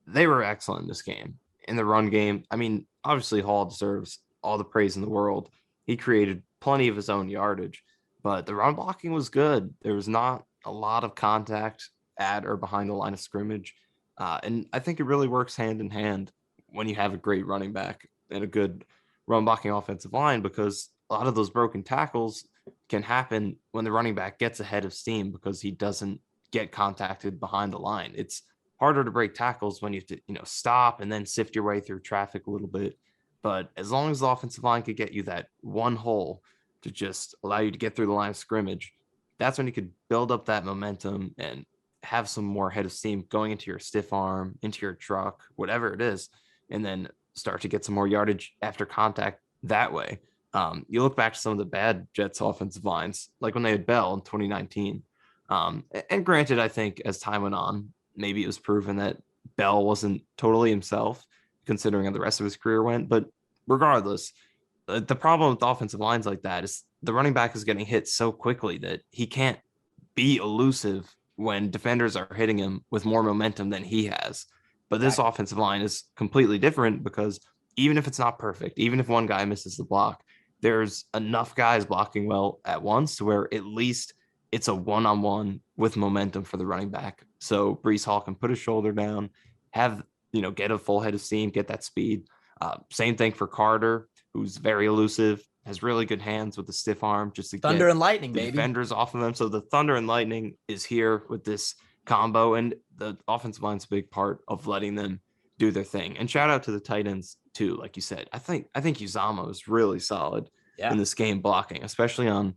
S3: they were excellent in this game. In the run game, I mean, obviously Hall deserves all the praise in the world. He created plenty of his own yardage, but the run blocking was good. There was not a lot of contact at or behind the line of scrimmage. And I think it really works hand in hand when you have a great running back and a good run blocking offensive line, because a lot of those broken tackles can happen when the running back gets ahead of steam because he doesn't get contacted behind the line. It's harder to break tackles when you have to, stop and then sift your way through traffic a little bit. But as long as the offensive line could get you that one hole to just allow you to get through the line of scrimmage, that's when you could build up that momentum and have some more head of steam going into your stiff arm, into your truck, whatever it is, and then start to get some more yardage after contact that way. You look back to some of the bad Jets offensive lines, like when they had Bell in 2019. And granted, I think as time went on, maybe it was proven that Bell wasn't totally himself, considering how the rest of his career went. But regardless, the problem with offensive lines like that is the running back is getting hit so quickly that he can't be elusive when defenders are hitting him with more momentum than he has. But this offensive line is completely different because even if it's not perfect, even if one guy misses the block, there's enough guys blocking well at once to where at least it's a one-on-one with momentum for the running back. So Breece Hall can put his shoulder down, have, get a full head of steam, get that speed. Same thing for Carter, who's very elusive, has really good hands with the stiff arm, just to
S2: Thunder
S3: get
S2: and lightning,
S3: the
S2: baby.
S3: defenders off of him. So the thunder and lightning is here with this combo, and the offensive line's a big part of letting them do their thing. And shout out to the tight ends too. Like you said, I think Uzama was really solid in this game blocking, especially on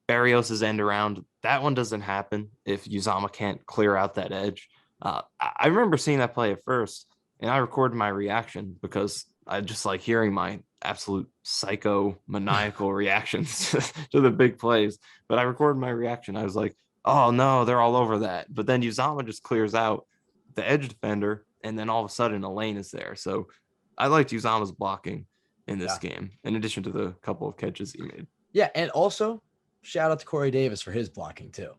S3: Barrios's end around. That one doesn't happen if Uzama can't clear out that edge. I remember seeing that play at first, and I recorded my reaction because I just like hearing my absolute psycho maniacal reactions to the big plays. But I recorded my reaction. I was like, oh no, they're all over that. But then Uzama just clears out the edge defender, and then all of a sudden a lane is there. So I liked Uzama's blocking in this game, in addition to the couple of catches he made.
S2: Yeah, and also shout out to Corey Davis for his blocking too.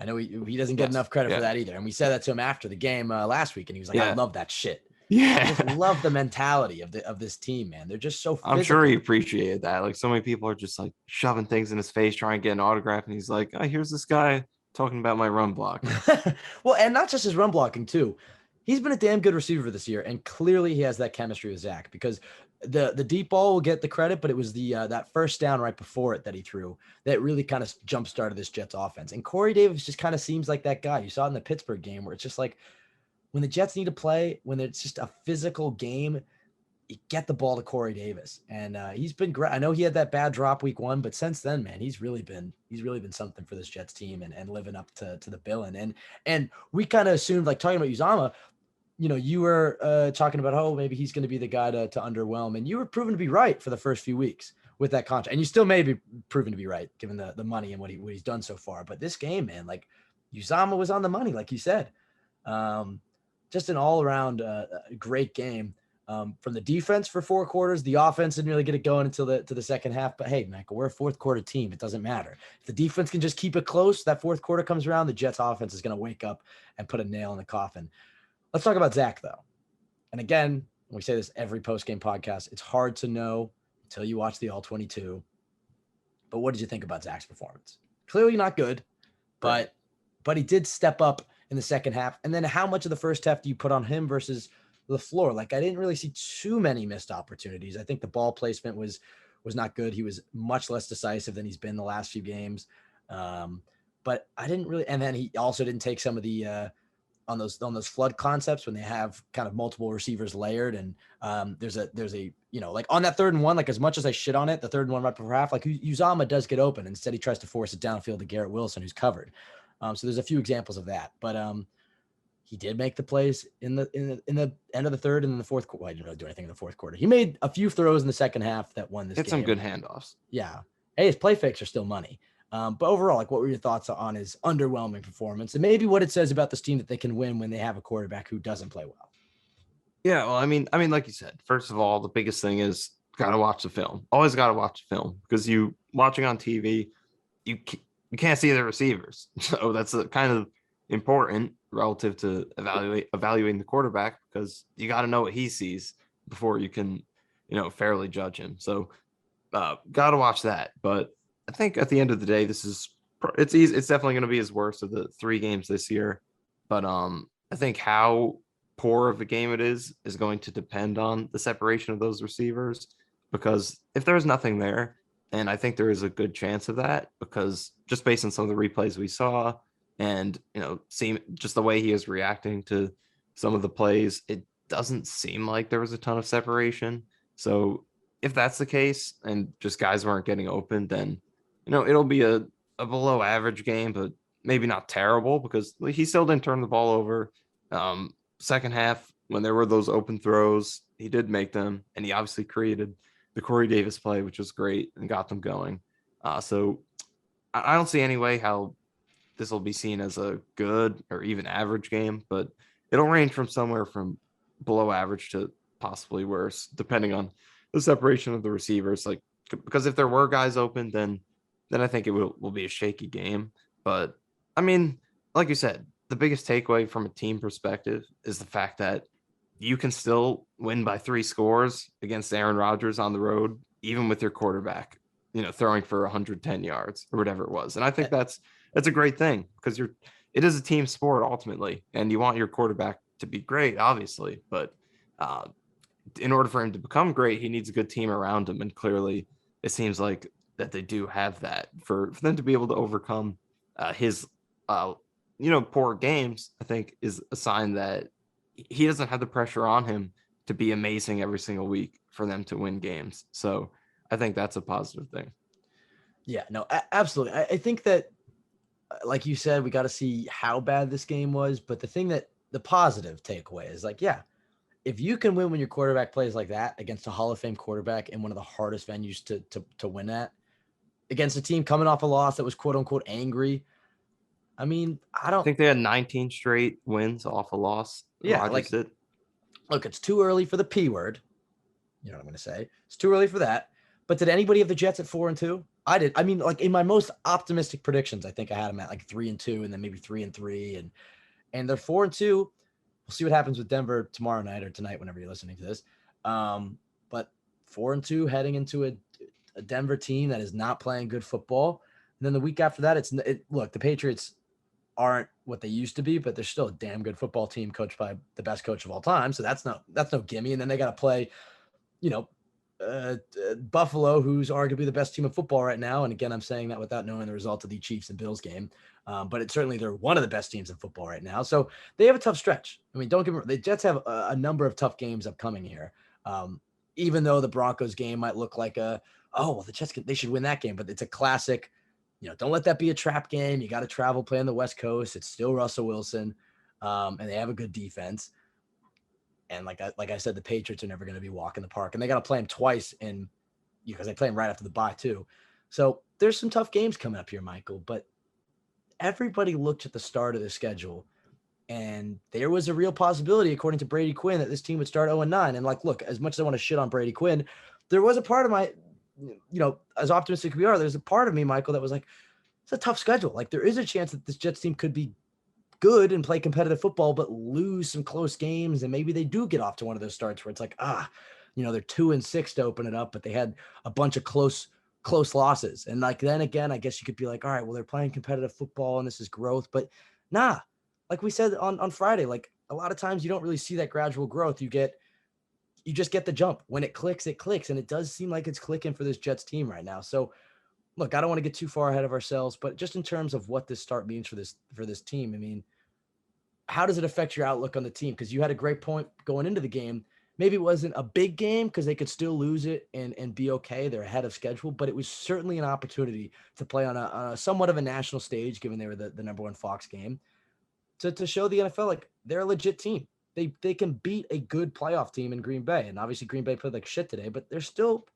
S2: I know he doesn't get enough credit for that either. And we said that to him after the game last week, and he was like, I love that shit.
S3: Yeah.
S2: I just love the mentality of this team, man. They're just so physical.
S3: I'm sure he appreciated that. Like, so many people are just like shoving things in his face, trying to get an autograph. And he's like, oh, here's this guy talking about my run block.
S2: Well, and not just his run blocking too. He's been a damn good receiver this year. And clearly he has that chemistry with Zach, because the deep ball will get the credit, but it was the that first down right before it that he threw that really kind of jump started this Jets offense. And Corey Davis just kind of seems like that guy. You saw it in the Pittsburgh game where it's just like, when the Jets need to play, when it's just a physical game, you get the ball to Corey Davis. And he's been great. I know he had that bad drop week 1, but since then, man, he's really been something for this Jets team and living up to the billing. And we kind of assumed, like, talking about Uzama, you were talking about, oh, maybe he's going to be the guy to underwhelm. And you were proven to be right for the first few weeks with that contract. And you still may be proven to be right, given the money and what he's done so far. But this game, man, like, Uzama was on the money, like you said. Just an all-around great game from the defense for 4 quarters. The offense didn't really get it going until the second half. But hey, Michael, we're a fourth quarter team. It doesn't matter. If the defense can just keep it close, that fourth quarter comes around, the Jets offense is going to wake up and put a nail in the coffin. Let's talk about Zach, though. And again, we say this every post-game podcast, it's hard to know until you watch the All-22. But what did you think about Zach's performance? Clearly not good, but he did step up in the second half. And then how much of the first half do you put on him versus LaFleur? Like, I didn't really see too many missed opportunities. I think the ball placement was not good. He was much less decisive than he's been the last few games. But I didn't really, and then he also didn't take some of the on those flood concepts when they have kind of multiple receivers layered. And there's a like on that 3rd and 1, like, as much as I shit on it, the 3rd and 1 right before half, like, Uzama does get open. Instead, he tries to force it downfield to Garrett Wilson, who's covered. So there's a few examples of that, but he did make the plays in the end of the third and in the fourth quarter. Well, he didn't really do anything in the fourth quarter. He made a few throws in the second half that won this game.
S3: Hit some good handoffs.
S2: Yeah. Hey, his play fakes are still money. But overall, like, what were your thoughts on his underwhelming performance and maybe what it says about this team that they can win when they have a quarterback who doesn't play well?
S3: Yeah, well, I mean, like you said, first of all, the biggest thing is gotta watch the film. Always gotta watch the film, because you watching on TV, you can't see the receivers. So that's kind of important relative to evaluating the quarterback, because you got to know what he sees before you can, fairly judge him. So got to watch that. But I think at the end of the day, it's easy. It's definitely going to be his worst of the 3 games this year. But I think how poor of a game it is going to depend on the separation of those receivers, because if there's nothing there, and I think there is a good chance of that, because just based on some of the replays we saw and, seeing just the way he is reacting to some of the plays, it doesn't seem like there was a ton of separation. So if that's the case and just guys weren't getting open, then, it'll be a below average game, but maybe not terrible because he still didn't turn the ball over. Second half, when there were those open throws, he did make them, and he obviously created the Corey Davis play, which was great and got them going. So I don't see any way how this will be seen as a good or even average game, but it'll range from somewhere from below average to possibly worse, depending on the separation of the receivers. Like, because if there were guys open, then I think it will be a shaky game. But I mean, like you said, the biggest takeaway from a team perspective is the fact that you can still win by 3 scores against Aaron Rodgers on the road, even with your quarterback, throwing for 110 yards or whatever it was. And I think that's a great thing because it is a team sport ultimately, and you want your quarterback to be great, obviously, but in order for him to become great, he needs a good team around him. And clearly it seems like that they do have that for them to be able to overcome his, poor games. I think is a sign that he doesn't have the pressure on him to be amazing every single week for them to win games. So I think that's a positive thing.
S2: Yeah, no, absolutely. I think that, like you said, we got to see how bad this game was. But the positive takeaway is like, yeah, if you can win when your quarterback plays like that against a Hall of Fame quarterback in one of the hardest venues to win at, against a team coming off a loss that was quote unquote angry. I mean, I
S3: think they had 19 straight wins off a loss.
S2: Yeah,
S3: Rodgers did.
S2: Look, it's too early for the P word. You know what I'm going to say? It's too early for that. But did anybody have the Jets at 4-2? I did. I mean, like in my most optimistic predictions, I think I had them at like 3-2 and then maybe 3-3 and they're 4-2. We'll see what happens with Denver tomorrow night or tonight, whenever you're listening to this. But 4-2 heading into a Denver team that is not playing good football. And then the week after that, look, the Patriots aren't what they used to be, but they're still a damn good football team coached by the best coach of all time. So that's no gimme. And then they got to play, Buffalo, who's arguably the best team of football right now. And again, I'm saying that without knowing the result of the Chiefs and Bills game. But it's certainly they're one of the best teams in football right now. So they have a tough stretch. I mean, don't get me wrong. The Jets have a number of tough games upcoming here. Even though the Broncos game might look like the Jets, they should win that game, but it's a classic. Don't let that be a trap game. You got to travel, play on the West Coast. It's still Russell Wilson, and they have a good defense. And like I said, the Patriots are never going to be walking the park, and they got to play them twice because they play them right after the bye too. So there's some tough games coming up here, Michael. But everybody looked at the start of the schedule, and there was a real possibility, according to Brady Quinn, that this team would start 0-9. And look, as much as I want to shit on Brady Quinn, there was a part of my as optimistic as we are, there's a part of me, Michael, that was like, it's a tough schedule. Like there is a chance that this Jets team could be good and play competitive football, but lose some close games. And maybe they do get off to one of those starts where it's like, they're 2-6 to open it up, but they had a bunch of close losses. And like, then again, I guess you could be like, all right, well, they're playing competitive football and this is growth, but nah, like we said on Friday, like a lot of times you don't really see that gradual growth. You just get the jump. When it clicks, it clicks. And it does seem like it's clicking for this Jets team right now. So look, I don't want to get too far ahead of ourselves, but just in terms of what this start means for this team, I mean, how does it affect your outlook on the team? Because you had a great point going into the game. Maybe it wasn't a big game because they could still lose it and be okay. They're ahead of schedule, but it was certainly an opportunity to play on a somewhat of a national stage, given they were the number one Fox game, to show the NFL like they're a legit team. They can beat a good playoff team in Green Bay. And obviously Green Bay played like shit today, but they're still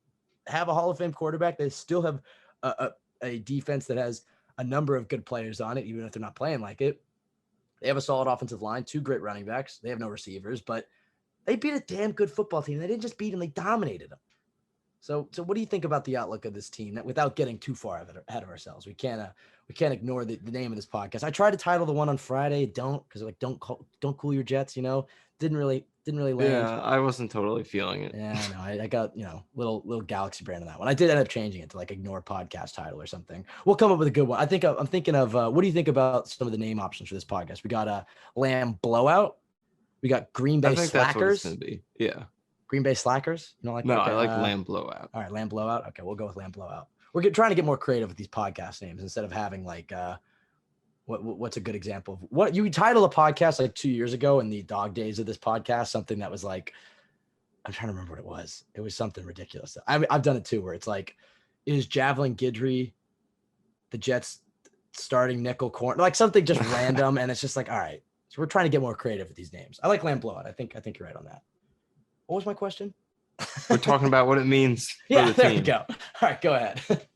S2: have a Hall of Fame quarterback. They still have a defense that has a number of good players on it, even if they're not playing like it. They have a solid offensive line, 2 great running backs. They have no receivers, but they beat a damn good football team. They didn't just beat them, they dominated them. So what do you think about the outlook of this team? That without getting too far ahead of ourselves, we can't ignore the name of this podcast. I tried to title the one on Friday, because like don't cool your Jets, didn't really land.
S3: Yeah, I wasn't totally feeling it.
S2: Yeah, no, I got little galaxy brand on that one. I did end up changing it to like ignore podcast title or something. We'll come up with a good one. I think I'm thinking of what do you think about some of the name options for this podcast? We got a Lamb Blowout. We got Green Bay
S3: I think
S2: Slackers.
S3: That's what it's gonna be. Yeah.
S2: Green Bay Slackers. You know,
S3: I like Lamb Blowout.
S2: All right, Lamb Blowout. Okay, we'll go with Lamb Blowout. We're trying to get more creative with these podcast names instead of having like what's a good example of what you titled a podcast like 2 years ago in the dog days of this podcast, something that was like, I'm trying to remember what it was. It was something ridiculous. I've done it too, where it's like, is Javelin Guidry the Jets starting nickel corner, like something just random. And it's just like, all right, so we're trying to get more creative with these names. I like Lambeau. I think you're right on that. What was my question?
S3: We're talking about what it means for
S2: Yeah,
S3: the
S2: there
S3: team.
S2: we go. All right, go ahead.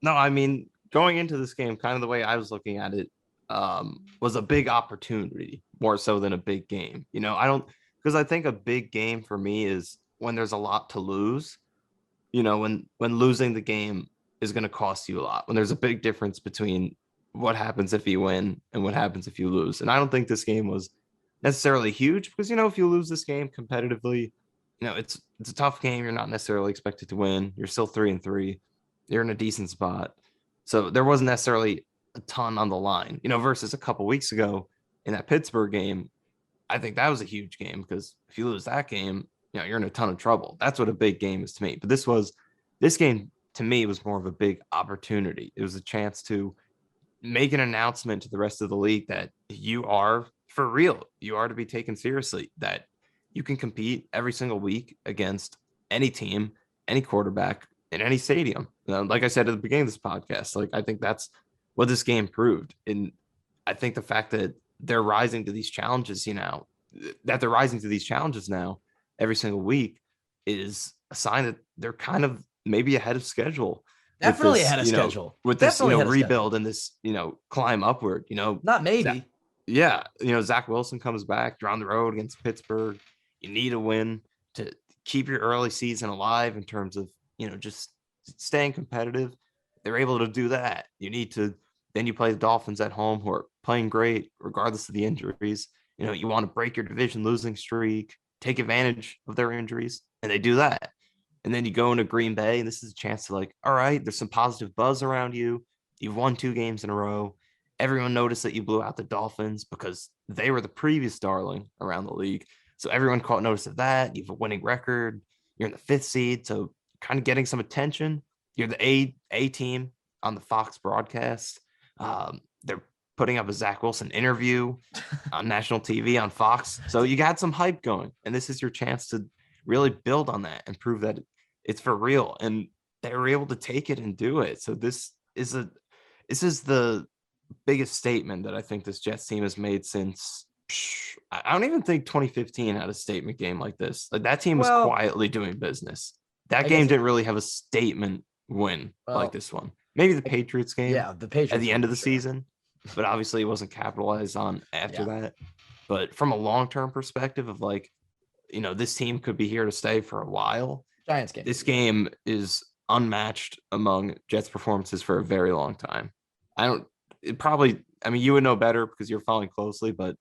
S3: No, I mean, going into this game, kind of the way I was looking at it, was a big opportunity more so than a big game. You know, because I think a big game for me is when there's a lot to lose. You know, when losing the game is going to cost you a lot. When there's a big difference between what happens if you win and what happens if you lose. And I don't think this game was necessarily huge because, you know, if you lose this game competitively, you know, it's a tough game. You're not necessarily expected to win. You're still 3-3. You're in a decent spot. So there wasn't necessarily a ton on the line, you know, versus a couple weeks ago in that Pittsburgh game. I think that was a huge game because if you lose that game, you know, you're in a ton of trouble. That's what a big game is to me. But this game to me was more of a big opportunity. It was a chance to make an announcement to the rest of the league that you are for real. You are to be taken seriously, that you can compete every single week against any team, any quarterback in any stadium. Like I said at the beginning of this podcast, like I think that's what this game proved. And I think the fact that they're rising to these challenges, you know, that they're rising to these challenges now every single week is a sign that they're kind of maybe ahead of schedule with
S2: Definitely
S3: this,
S2: ahead of
S3: you know,
S2: schedule.
S3: with this, you
S2: Definitely
S3: know,
S2: ahead of schedule.
S3: rebuild and this, you know, climb upward, you know,
S2: Not maybe.
S3: yeah. You know, Zach Wilson comes back, you're on the road against Pittsburgh. You need a win to keep your early season alive in terms of, you know, just staying competitive. They're able to do that. Then you play the Dolphins at home who are playing great regardless of the injuries. You know, you want to break your division losing streak, take advantage of their injuries, and they do that. And then you go into Green Bay, and this is a chance to, like, all right, there's some positive buzz around you. You've won 2 games in a row. Everyone noticed that you blew out the Dolphins because they were the previous darling around the league. So everyone caught notice of that. You have a winning record. You're in the 5th seed, so kind of getting some attention. You're the A team on the Fox broadcast. They're putting up a Zach Wilson interview on national TV on Fox. So you got some hype going, and this is your chance to really build on that and prove that it's for real. And they were able to take it and do it. So this is the biggest statement that I think this Jets team has made since I don't even think 2015 had a statement game like this. Like that team was quietly doing business. That game didn't really have a statement win like this one. Maybe the Patriots game.
S2: Yeah, the Patriots
S3: at the end of the season, but obviously it wasn't capitalized on after that. But from a long-term perspective of, like, you know, this team could be here to stay for a while.
S2: Giants game.
S3: This game is unmatched among Jets performances for a very long time. I mean, you would know better because you're following closely, but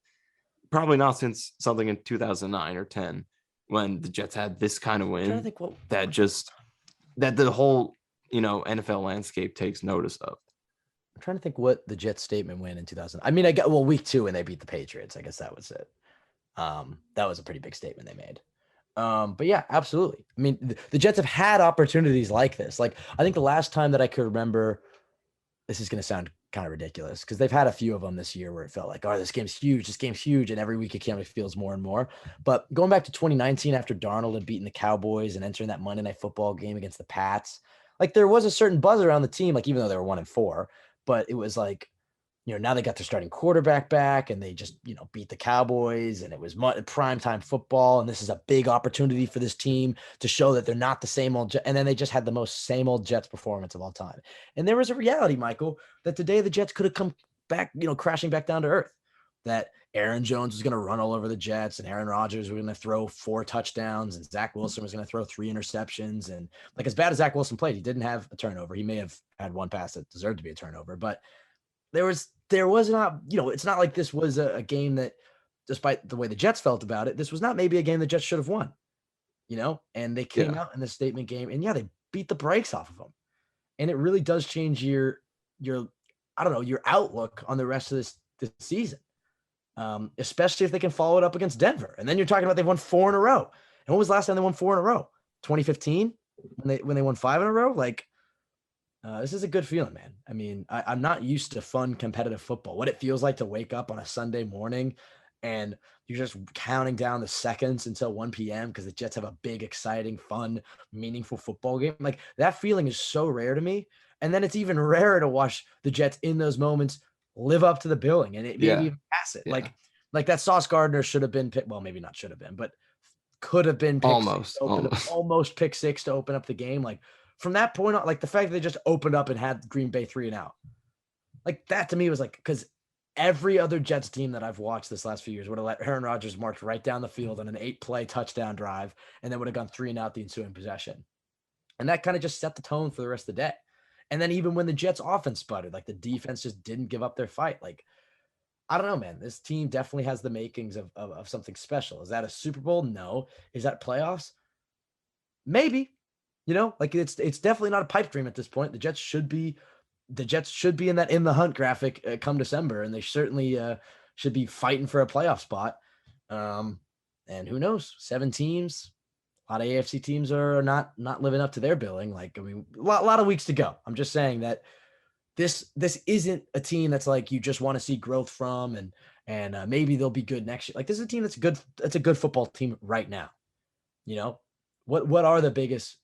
S3: probably not since something in 2009 or 10 when the Jets had this kind of win that the whole, you know, NFL landscape takes notice of.
S2: I'm trying to think what the Jets statement win in 2000. I mean, week 2 when they beat the Patriots. I guess that was it. That was a pretty big statement they made. But yeah, absolutely. I mean, the Jets have had opportunities like this. Like, I think the last time that I could remember, this is going to sound kind of ridiculous because they've had a few of them this year where it felt like, oh, this game's huge. And every week it kind of feels more and more. But going back to 2019, after Darnold had beaten the Cowboys and entering that Monday Night Football game against the Pats, like there was a certain buzz around the team, like even though they were 1-4, but it was like, you know, now they got their starting quarterback back and they just, you know, beat the Cowboys and it was primetime football. And this is a big opportunity for this team to show that they're not the same old. And then they just had the most same old Jets performance of all time. And there was a reality, Michael, that today the Jets could have come back, you know, crashing back down to earth, that Aaron Jones was going to run all over the Jets and Aaron Rodgers was going to throw 4 touchdowns and Zach Wilson was going to throw 3 interceptions. And like, as bad as Zach Wilson played, he didn't have a turnover. He may have had one pass that deserved to be a turnover, but there was not, you know, it's not like this was a game that, despite the way the Jets felt about it, this was not maybe a game the Jets should have won, you know, and they came out in the statement game and they beat the brakes off of them. And it really does change your, I don't know, your outlook on the rest of this season. Especially if they can follow it up against Denver. And then you're talking about they've won 4 in a row. And when was the last time they won 4 in a row? 2015 when they won 5 in a row? Like, this is a good feeling, man. I mean, I'm not used to fun, competitive football. What it feels like to wake up on a Sunday morning and you're just counting down the seconds until 1 p.m. because the Jets have a big, exciting, fun, meaningful football game. Like, that feeling is so rare to me. And then it's even rarer to watch the Jets in those moments live up to the billing and it maybe even pass it.
S3: Yeah.
S2: Like that Sauce Gardner should have been picked. Well, maybe not should have been, but could have been pick six almost pick six to open up the game. Like from that point on, like the fact that they just opened up and had Green Bay 3-and-out, like that to me was like, because every other Jets team that I've watched this last few years would have let Aaron Rodgers march right down the field on an 8-play touchdown drive and then would have gone 3-and-out the ensuing possession. And that kind of just set the tone for the rest of the day. And then even when the Jets offense sputtered, like the defense just didn't give up their fight. Like, I don't know, man. This team definitely has the makings of something special. Is that a Super Bowl? No. Is that playoffs? Maybe. Like it's definitely not a pipe dream at this point. The Jets should be in the hunt graphic come December, and they certainly should be fighting for a playoff spot. And who knows? 7 teams. A lot of AFC teams are not living up to their billing. Like, I mean, a lot of weeks to go. I'm just saying that this isn't a team that's like you just want to see growth from, and maybe they'll be good next year. Like, this is a team that's good. That's a good football team right now. What are the biggest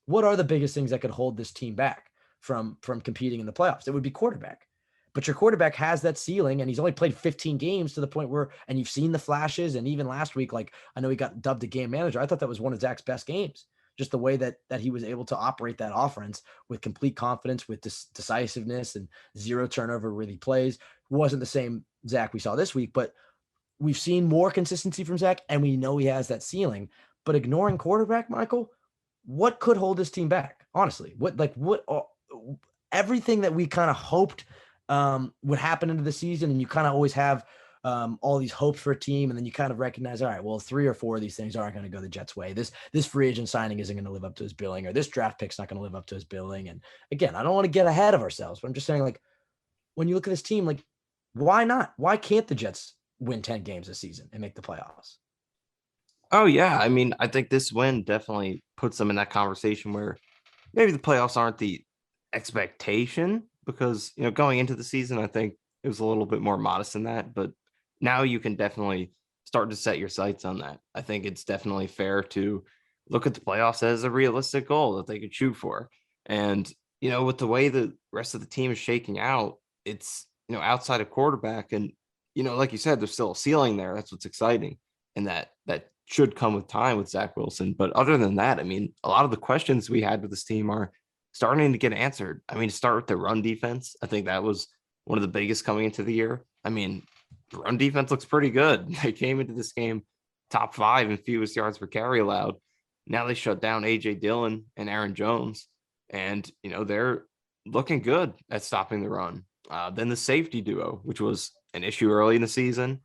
S2: things that could hold this team back from competing in the playoffs? It would be quarterback. But your quarterback has that ceiling, and he's only played 15 games to the point where, and you've seen the flashes. And even last week, like, I know he got dubbed a game manager. I thought that was one of Zach's best games, just the way that he was able to operate that offense with complete confidence, with decisiveness and 0 turnover where he plays. Wasn't the same Zach we saw this week, but we've seen more consistency from Zach, and we know he has that ceiling. But ignoring quarterback, Michael, what could hold this team back? Honestly, everything that we kind of hoped would happen into the season, and you kind of always have all these hopes for a team, and then you kind of recognize, all right, well, 3 or 4 of these things aren't going to go the Jets' way. This free agent signing isn't going to live up to his billing, or this draft pick's not going to live up to his billing. And again, I don't want to get ahead of ourselves, but I'm just saying, like, when you look at this team, like, why not? Why can't the Jets win 10 games this season and make the playoffs?
S3: Oh, yeah. I mean, I think this win definitely puts them in that conversation where maybe the playoffs aren't the expectation, because, going into the season, I think it was a little bit more modest than that. But now you can definitely start to set your sights on that. I think it's definitely fair to look at the playoffs as a realistic goal that they could shoot for. And, with the way the rest of the team is shaking out, it's, outside of quarterback, and, like you said, there's still a ceiling there. That's what's exciting. And that should come with time with Zach Wilson. But other than that, I mean, a lot of the questions we had with this team are starting to get answered. I mean, to start with the run defense, I think that was one of the biggest coming into the year. I mean, the run defense looks pretty good. They came into this game top 5 in fewest yards per carry allowed. Now they shut down A.J. Dillon and Aaron Jones, and, they're looking good at stopping the run. Then the safety duo, which was an issue early in the season,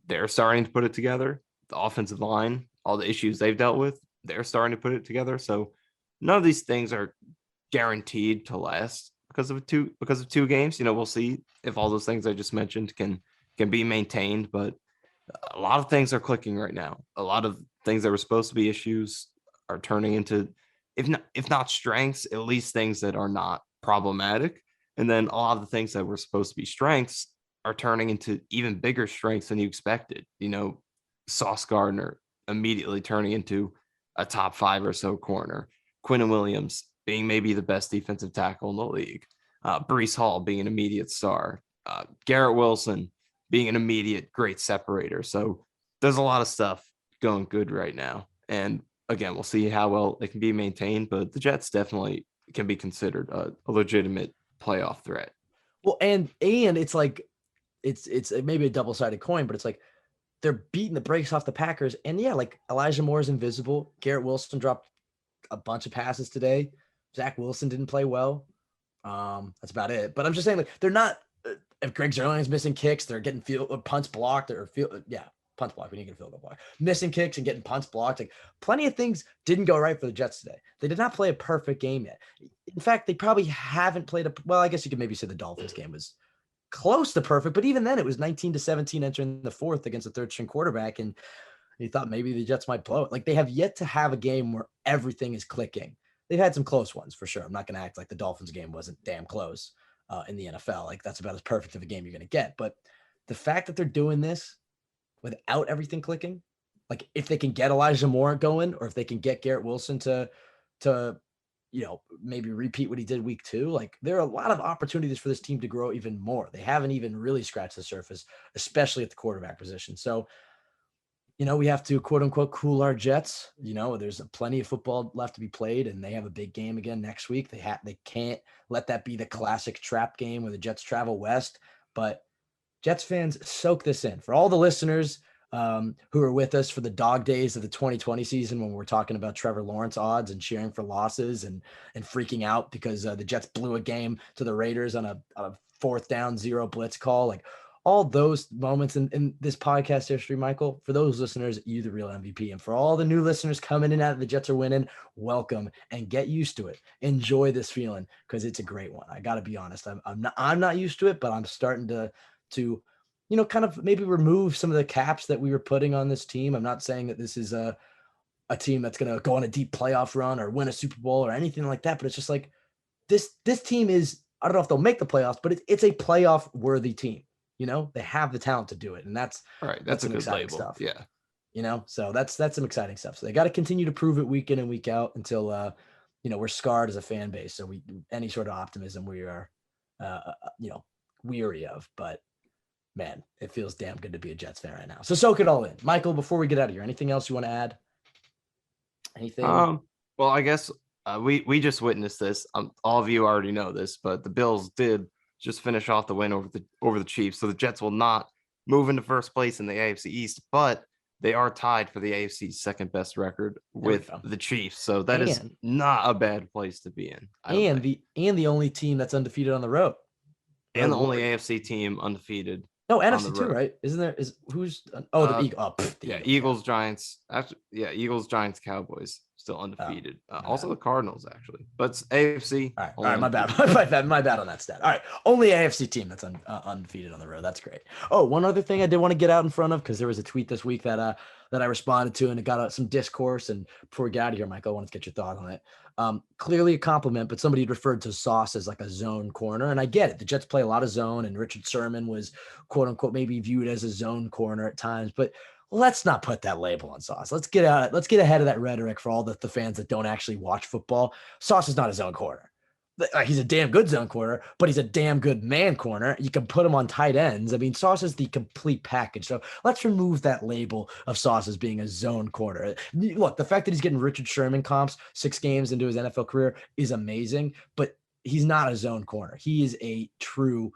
S3: they're starting to put it together. The offensive line, all the issues they've dealt with, they're starting to put it together. So none of these things are guaranteed to last because of 2 games. We'll see if all those things I just mentioned can be maintained, but a lot of things are clicking right now. A lot of things that were supposed to be issues are turning into, if not strengths, at least things that are not problematic. And then a lot of the things that were supposed to be strengths are turning into even bigger strengths than you expected. Sauce Gardner immediately turning into a top 5 or so corner. Quinnen Williams being maybe the best defensive tackle in the league. Breece Hall being an immediate star. Garrett Wilson being an immediate great separator. So there's a lot of stuff going good right now. And again, we'll see how well it can be maintained, but the Jets definitely can be considered a legitimate playoff threat.
S2: Well, and it's like, it's maybe a double-sided coin, but it's like, they're beating the brakes off the Packers. And yeah, like Elijah Moore is invisible. Garrett Wilson dropped a bunch of passes today. Zach Wilson didn't play well. That's about it. But I'm just saying, like, they're not, if Greg Zuerlein's missing kicks, they're getting punts blocked punts blocked. We need to get a field goal block. Missing kicks and getting punts blocked. Like, plenty of things didn't go right for the Jets today. They did not play a perfect game yet. In fact, they probably haven't played I guess you could maybe say the Dolphins game was close to perfect, but even then it was 19-17 entering the 4th against a 3rd-string quarterback, and you thought maybe the Jets might blow it. Like, they have yet to have a game where everything is clicking. They've had some close ones for sure. I'm not going to act like the Dolphins game wasn't damn close in the NFL. Like, that's about as perfect of a game you're going to get. But the fact that they're doing this without everything clicking, like if they can get Elijah Moore going, or if they can get Garrett Wilson to maybe repeat what he did week 2. Like, there are a lot of opportunities for this team to grow even more. They haven't even really scratched the surface, especially at the quarterback position. So, we have to quote unquote cool our jets. There's plenty of football left to be played, and they have a big game again next week. They can't let that be the classic trap game where the Jets travel west. But Jets fans, soak this in. For all the listeners who are with us for the dog days of the 2020 season, when we're talking about Trevor Lawrence odds and cheering for losses and freaking out because the Jets blew a game to the Raiders on a 4th down 0 blitz call, like all those moments in this podcast history, Michael, for those listeners, you the real MVP. And for all the new listeners coming in out of the Jets are winning, welcome and get used to it. Enjoy this feeling because it's a great one. I got to be honest. I'm not used to it, but I'm starting to kind of maybe remove some of the caps that we were putting on this team. I'm not saying that this is a team that's going to go on a deep playoff run or win a Super Bowl or anything like that. But it's just like this team is, I don't know if they'll make the playoffs, but it's a playoff worthy team. They have the talent to do it. And that's
S3: right. That's
S2: some
S3: a good
S2: exciting
S3: label.
S2: stuff.
S3: Yeah.
S2: So that's some exciting stuff. So they got to continue to prove it week in and week out until, we're scarred as a fan base. So any sort of optimism we are, weary of, but man, it feels damn good to be a Jets fan right now. So soak it all in. Michael, before we get out of here, anything else you want to add? Anything?
S3: Well, I guess we just witnessed this. All of you already know this, but the Bills did just finish off the win over the Chiefs. So the Jets will not move into first place in the AFC East, but they are tied for the AFC's second best record with the Chiefs. So that is not a bad place to be in.
S2: And the only team that's undefeated on the road.
S3: And the only AFC team undefeated.
S2: No, NFC too, right? Isn't there? Who's? The Eagles.
S3: Eagles, Giants. Eagles, Giants, Cowboys still undefeated. Also the Cardinals, actually, but it's AFC.
S2: All right, my bad. my bad on that stat. All right, only AFC team that's undefeated on the road. That's great. Oh, one other thing I did want to get out in front of, because there was a tweet this week that I responded to, and it got some discourse. And before we get out of here, Michael, I wanted to get your thought on it. Clearly a compliment, but somebody referred to Sauce as like a zone corner. And I get it. The Jets play a lot of zone, and Richard Sherman was quote unquote maybe viewed as a zone corner at times, but let's not put that label on Sauce. Let's get ahead of that rhetoric for all the fans that don't actually watch football. Sauce is not a zone corner. Like, he's a damn good zone corner, but he's a damn good man corner. You can put him on tight ends. I mean, Sauce is the complete package. So let's remove that label of Sauce as being a zone corner. Look, the fact that he's getting Richard Sherman comps 6 games into his NFL career is amazing, but he's not a zone corner. He is a true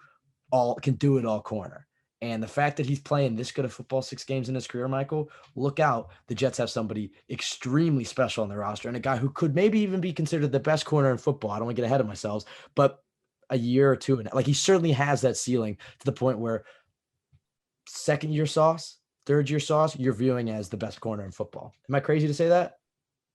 S2: can do it all corner. And the fact that he's playing this good of football 6 games in his career, Michael, look out. The Jets have somebody extremely special on their roster, and a guy who could maybe even be considered the best corner in football. I don't want to get ahead of myself, but a year or two, and like, he certainly has that ceiling to the point where 2nd year Sauce, 3rd year Sauce, you're viewing as the best corner in football. Am I crazy to say that?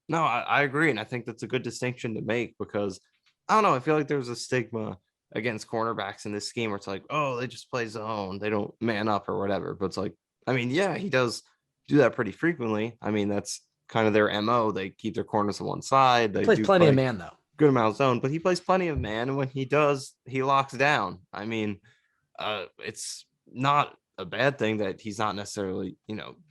S3: No, I agree. And I think that's a good distinction to make, because I don't know. I feel like there's a stigma against cornerbacks in this scheme where it's like, oh, they just play zone, they don't man up or whatever. But it's like, I mean, yeah, he does do that pretty frequently. I mean, that's kind of their MO. They keep their corners on one side. They
S2: plays plenty of man, though.
S3: Good amount of zone, but he plays plenty of man. And when he does, he locks down. I mean, it's not a bad thing that he's not necessarily,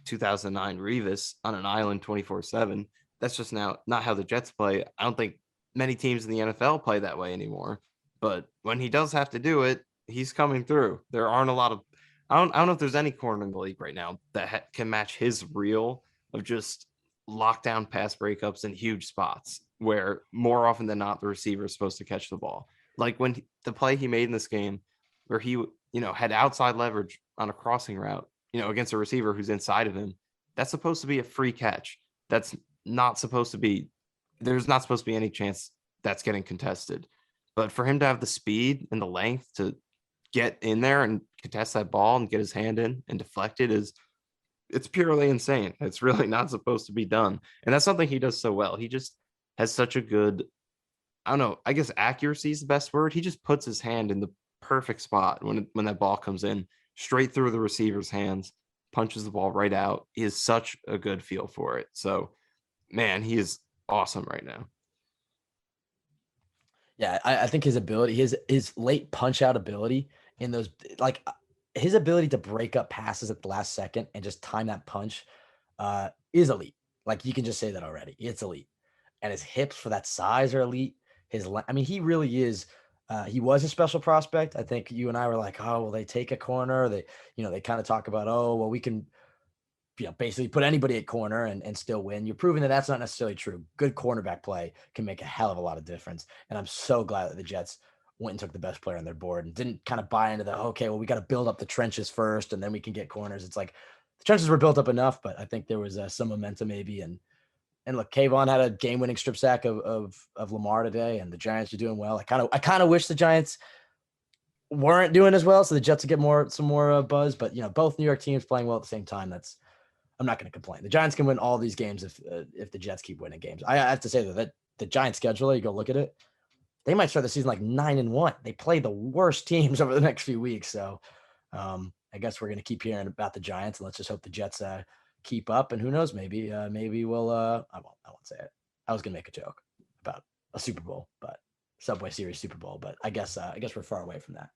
S3: 2009 Revis on an island 24/7. That's just not how the Jets play. I don't think many teams in the NFL play that way anymore. But when he does have to do it, he's coming through. There aren't a lot of, I don't know if there's any corner in the league right now that can match his reel of just lockdown pass breakups in huge spots where more often than not, the receiver is supposed to catch the ball. Like when the play he made in this game where he, had outside leverage on a crossing route, against a receiver who's inside of him, that's supposed to be a free catch. That's not supposed to be, there's not supposed to be any chance that's getting contested. But for him to have the speed and the length to get in there and contest that ball and get his hand in and deflect it's purely insane. It's really not supposed to be done. And that's something he does so well. He just has such a good, I don't know, I guess accuracy is the best word. He just puts his hand in the perfect spot when that ball comes in, straight through the receiver's hands, punches the ball right out. He has such a good feel for it. So, man, he is awesome right now.
S2: Yeah, I think his ability, his late punch out ability in those, like his ability to break up passes at the last second and just time that punch is elite. Like, you can just say that already. It's elite. and his hips for that size are elite. I mean, he really is. He was a special prospect. I think you and I were like, oh, well, they take a corner. They kind of talk about, oh, well, we can, basically put anybody at corner and still win. You're proving that that's not necessarily true. Good cornerback play can make a hell of a lot of difference. And I'm so glad that the Jets went and took the best player on their board and didn't kind of buy into okay, well, we got to build up the trenches first and then we can get corners. It's like the trenches were built up enough, but I think there was some momentum maybe. And look, Kayvon had a game-winning strip sack of Lamar today, and the Giants are doing well. I kind of wish the Giants weren't doing as well, so the Jets would get some more buzz. But both New York teams playing well at the same time. I'm not going to complain. The Giants can win all these games if the Jets keep winning games. I have to say that the Giants schedule, you go look at it, they might start the season like 9-1. They play the worst teams over the next few weeks. So I guess we're going to keep hearing about the Giants, and let's just hope the Jets keep up. And who knows, maybe we'll I won't say it. I was going to make a joke about a Super Bowl, but Subway Series Super Bowl, but I guess we're far away from that.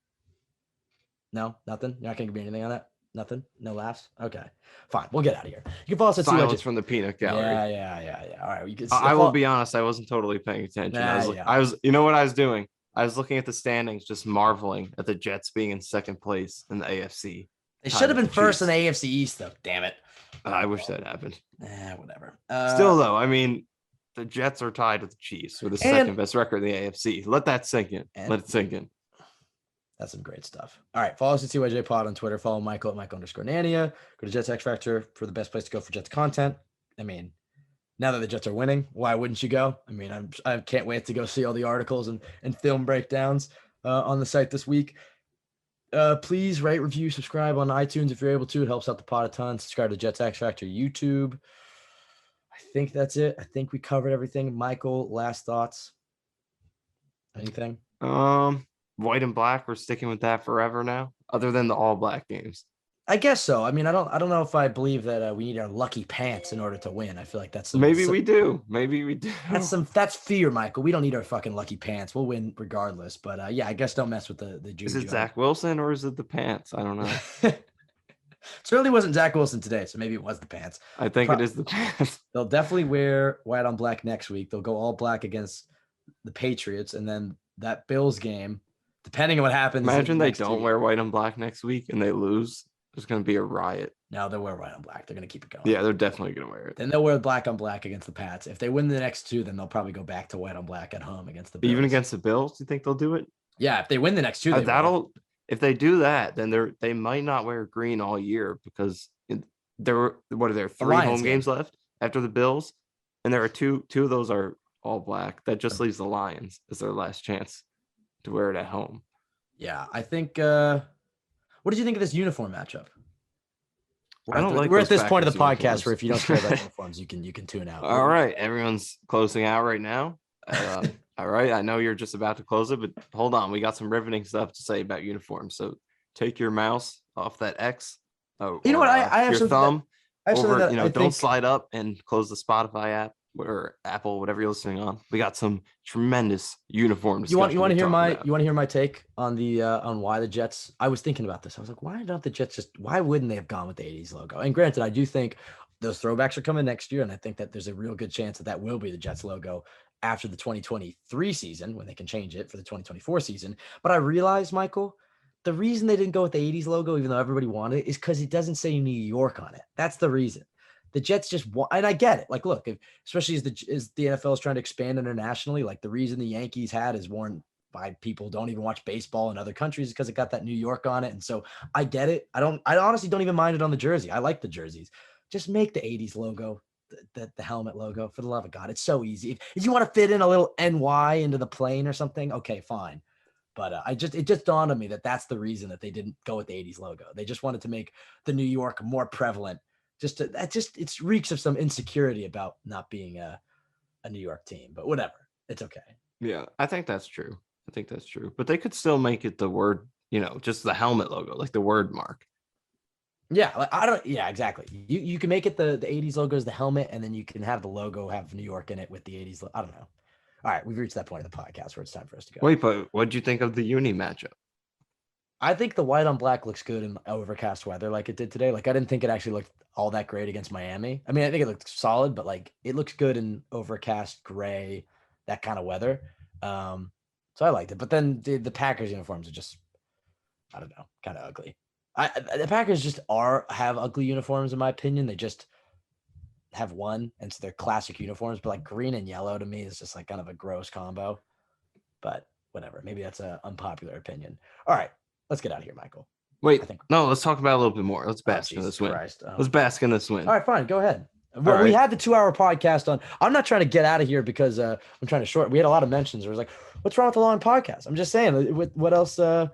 S2: No, nothing. You're not going to give me anything on that. Nothing? No laughs? Okay. Fine. We'll get out of here. You can follow us at
S3: Silence from the peanut gallery.
S2: Yeah. All right.
S3: I will be honest. I wasn't totally paying attention. I was, you know what I was doing? I was looking at the standings, just marveling at the Jets being in second place in the AFC.
S2: They should have been first in the AFC East, though. Damn it.
S3: I wish that happened.
S2: Whatever.
S3: Still, though, I mean, the Jets are tied with the Chiefs with the second best record in the AFC. Let that sink in. Let it sink in.
S2: That's some great stuff. All right. Follow us at TYJ Pod on Twitter. Follow Michael at Mike_Nania. Go to Jets X Factor for the best place to go for Jets content. I mean, now that the Jets are winning, why wouldn't you go? I mean, I can't wait to go see all the articles and film breakdowns on the site this week. Please rate, review, subscribe on iTunes if you're able to. It helps out the pod a ton. Subscribe to Jets X Factor YouTube. I think that's it. I think we covered everything. Michael, last thoughts? Anything?
S3: White and black, we're sticking with that forever now, other than the all black games.
S2: I guess so. I mean, I don't know if I believe that we need our lucky pants in order to win. I feel like that's
S3: maybe we do.
S2: That's fear, Michael. We don't need our fucking lucky pants. We'll win regardless. But yeah, I guess don't mess with the juju.
S3: Is it Zach Wilson or is it the pants? I don't know.
S2: Certainly wasn't Zach Wilson today, so maybe it was the pants.
S3: I think it is the pants.
S2: They'll definitely wear white on black next week. They'll go all black against the Patriots, and then that Bills game. Depending on what happens.
S3: Imagine they don't wear white and black next week and they lose. There's going to be a riot.
S2: No, they'll wear white on black. They're going to keep it going.
S3: Yeah, they're definitely going to wear it.
S2: Then they'll wear black on black against the Pats. If they win the next two, then they'll probably go back to white on black at home against the Bills.
S3: Even against the Bills, you think they'll do it?
S2: Yeah, if they win the next two,
S3: if they do that, then they might not wear green all year because there are 3 home games left after the Bills, and there are two of those are all black. That just leaves the Lions as their last chance to wear it at home.
S2: Yeah, I think. What did you think of this uniform matchup? We're at this point of the podcast where if you don't care about uniforms, you can tune out.
S3: All right, everyone's closing out right now. All right, I know you're just about to close it, but hold on, we got some riveting stuff to say about uniforms. So take your mouse off that X.
S2: You know what? I have
S3: your thumb over.
S2: Don't
S3: slide up and close the Spotify app or Apple, whatever you're listening on. We got some tremendous uniforms.
S2: You want to hear my take on on why the Jets? I was thinking about this. I was like, why wouldn't they have gone with the 80s logo? And granted, I do think those throwbacks are coming next year, and I think that there's a real good chance that will be the Jets logo after the 2023 season when they can change it for the 2024 season. But I realized, Michael, the reason they didn't go with the 80s logo, even though everybody wanted it, is because it doesn't say New York on it. That's the reason. The Jets just want, and I get it. Like, look, especially as the NFL is trying to expand internationally, like the reason the Yankees hat is worn by people who don't even watch baseball in other countries is because it got that New York on it. And so I get it. I honestly don't even mind it on the jersey. I like the jerseys. Just make the 80s logo, the helmet logo, for the love of God. It's so easy. If you want to fit in a little NY into the plane or something, okay, fine. But it just dawned on me that that's the reason that they didn't go with the 80s logo. They just wanted to make the New York more prevalent. It reeks of some insecurity about not being a New York team, but whatever. It's okay.
S3: Yeah, I think that's true. But they could still make it the word, just the helmet logo, like the word mark.
S2: Yeah, exactly. You can make it the 80s logo is the helmet, and then you can have the logo have New York in it with the 80s. I don't know. All right, we've reached that point of the podcast where it's time for us to go.
S3: Wait, but what did you think of the uni matchup?
S2: I think the white on black looks good in overcast weather like it did today. Like I didn't think it actually looked all that great against Miami. I mean, I think it looked solid, but like it looks good in overcast, gray, that kind of weather. So I liked it. But then the Packers uniforms are just, I don't know, kind of ugly. The Packers just have ugly uniforms in my opinion. They just have one, and so they're classic uniforms. But like green and yellow to me is just like kind of a gross combo. But whatever, maybe that's an unpopular opinion. All right, let's get out of here, Michael.
S3: Wait,
S2: I think
S3: no, let's talk about it a little bit more. Let's bask in
S2: Jesus
S3: this win.
S2: Christ.
S3: Let's bask in this win.
S2: All right, fine. Go ahead. Well, we had the 2-hour podcast on. I'm not trying to get out of here because I'm trying to short. We had a lot of mentions. Where it was like, what's wrong with the long podcast? I'm just saying, what else? All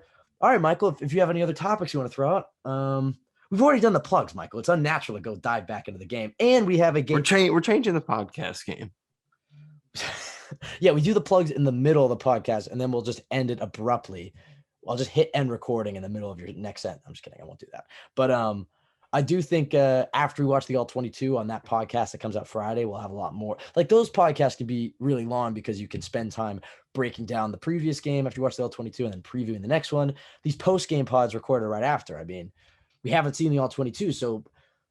S2: right, Michael, if you have any other topics you want to throw out, we've already done the plugs, Michael. It's unnatural to go dive back into the game. And we have a game.
S3: We're changing the podcast game.
S2: Yeah, we do the plugs in the middle of the podcast, and then we'll just end it abruptly. I'll just hit end recording in the middle of your next sentence. I'm just kidding. I won't do that. But I do think after we watch the All-22 on that podcast that comes out Friday, we'll have a lot more. Like those podcasts can be really long because you can spend time breaking down the previous game after you watch the All-22 and then previewing the next one. These post-game pods recorded right after. I mean, we haven't seen the All-22, so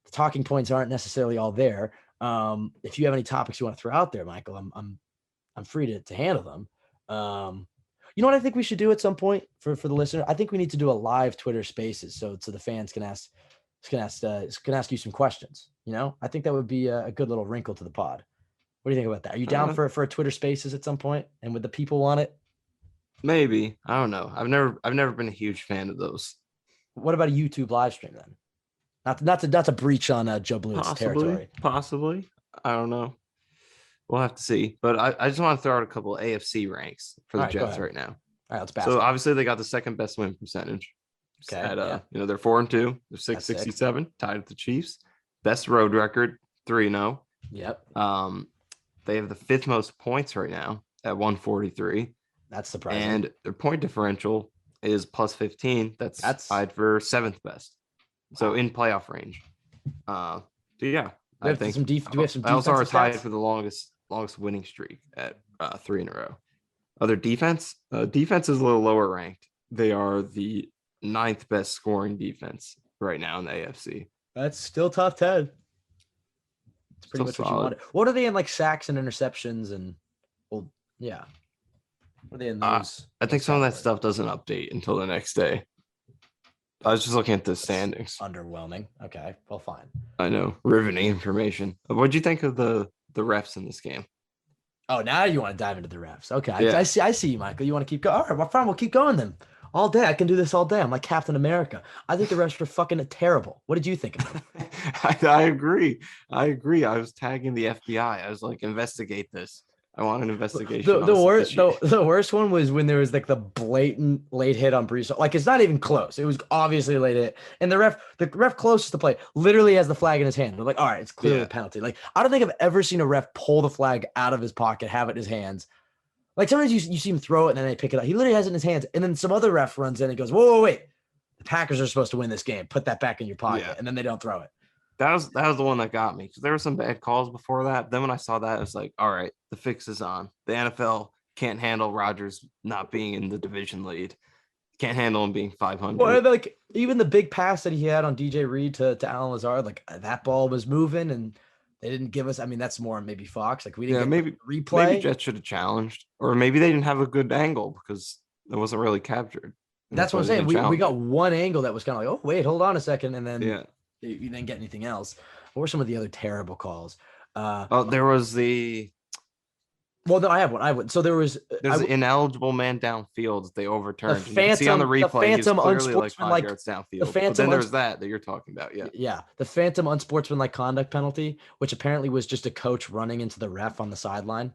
S2: the talking points aren't necessarily all there. If you have any topics you want to throw out there, Michael, I'm free to handle them. You know what I think we should do at some point for the listener? I think we need to do a live Twitter Spaces so the fans can ask you some questions. You know, I think that would be a good little wrinkle to the pod. What do you think about that? Are you down for a Twitter Spaces at some point? And would the people want it?
S3: Maybe. I don't know. I've never been a huge fan of those.
S2: What about a YouTube live stream then? Not to breach on Joe Blue's territory.
S3: Possibly. I don't know. We'll have to see. But I just want to throw out a couple of AFC ranks for the Jets right now.
S2: All right, let's bask.
S3: So obviously they got the second best win percentage.
S2: Okay.
S3: They're 4-2. They're 667, tied with the Chiefs. Best road record, 3-0.
S2: Yep.
S3: They have the fifth most points right now at 143.
S2: That's surprising.
S3: And their point differential is plus 15. That's tied for seventh best. So in playoff range. I think
S2: do we have some
S3: I also are tied
S2: stats?
S3: for the longest winning streak at 3 in a row. Other defense is a little lower ranked. They are the 9th best scoring defense right now in the AFC.
S2: That's still top 10. It's pretty much
S3: solid.
S2: what you wanted. What are they in like sacks and interceptions and What are they in those?
S3: I think some of that stuff doesn't update until the next day. I was just looking at the standings.
S2: Underwhelming. Okay, well, fine.
S3: I know. Riveting information. What'd you think of the refs in this game?
S2: Oh, now you want to dive into the refs. Okay,
S3: Yeah.
S2: I see you, Michael. You want to keep going. All right, well, fine. We'll keep going then. All day. I can do this all day. I'm like Captain America. I think the refs were fucking terrible. What did you think of them?
S3: I agree. I was tagging the FBI. I was like, investigate this. I want an investigation.
S2: The worst one was when there was like the blatant late hit on Brees. Like it's not even close. It was obviously a late hit, and the ref closest to play literally has the flag in his hand. They're like, all right, it's clearly a penalty. Like I don't think I've ever seen a ref pull the flag out of his pocket, have it in his hands. Like sometimes you see him throw it and then they pick it up. He literally has it in his hands, and then some other ref runs in and goes, whoa, wait, the Packers are supposed to win this game. Put that back in your pocket, and then they don't throw it.
S3: That was the one that got me because there were some bad calls before that. Then when I saw that, I was like, all right, the fix is on. The NFL can't handle Rodgers not being in the division lead. Can't handle him being 500.
S2: Well, like even the big pass that he had on DJ Reed to Alan Lazard, like that ball was moving and they didn't give us. I mean, that's more maybe Fox. Like we didn't get
S3: maybe
S2: replay.
S3: Maybe Jets should have challenged, or maybe they didn't have a good angle because it wasn't really captured.
S2: That's what I'm saying. We got one angle that was kind of like, oh wait, hold on a second, and then you didn't get anything else. What were some of the other terrible calls?
S3: There was the.
S2: Well, no, I have one. So there's
S3: an ineligible man downfield they overturned.
S2: The
S3: you can see on the replay, he's clearly like 5 yards downfield. But then there's that you're talking about.
S2: Yeah. The phantom unsportsmanlike conduct penalty, which apparently was just a coach running into the ref on the sideline.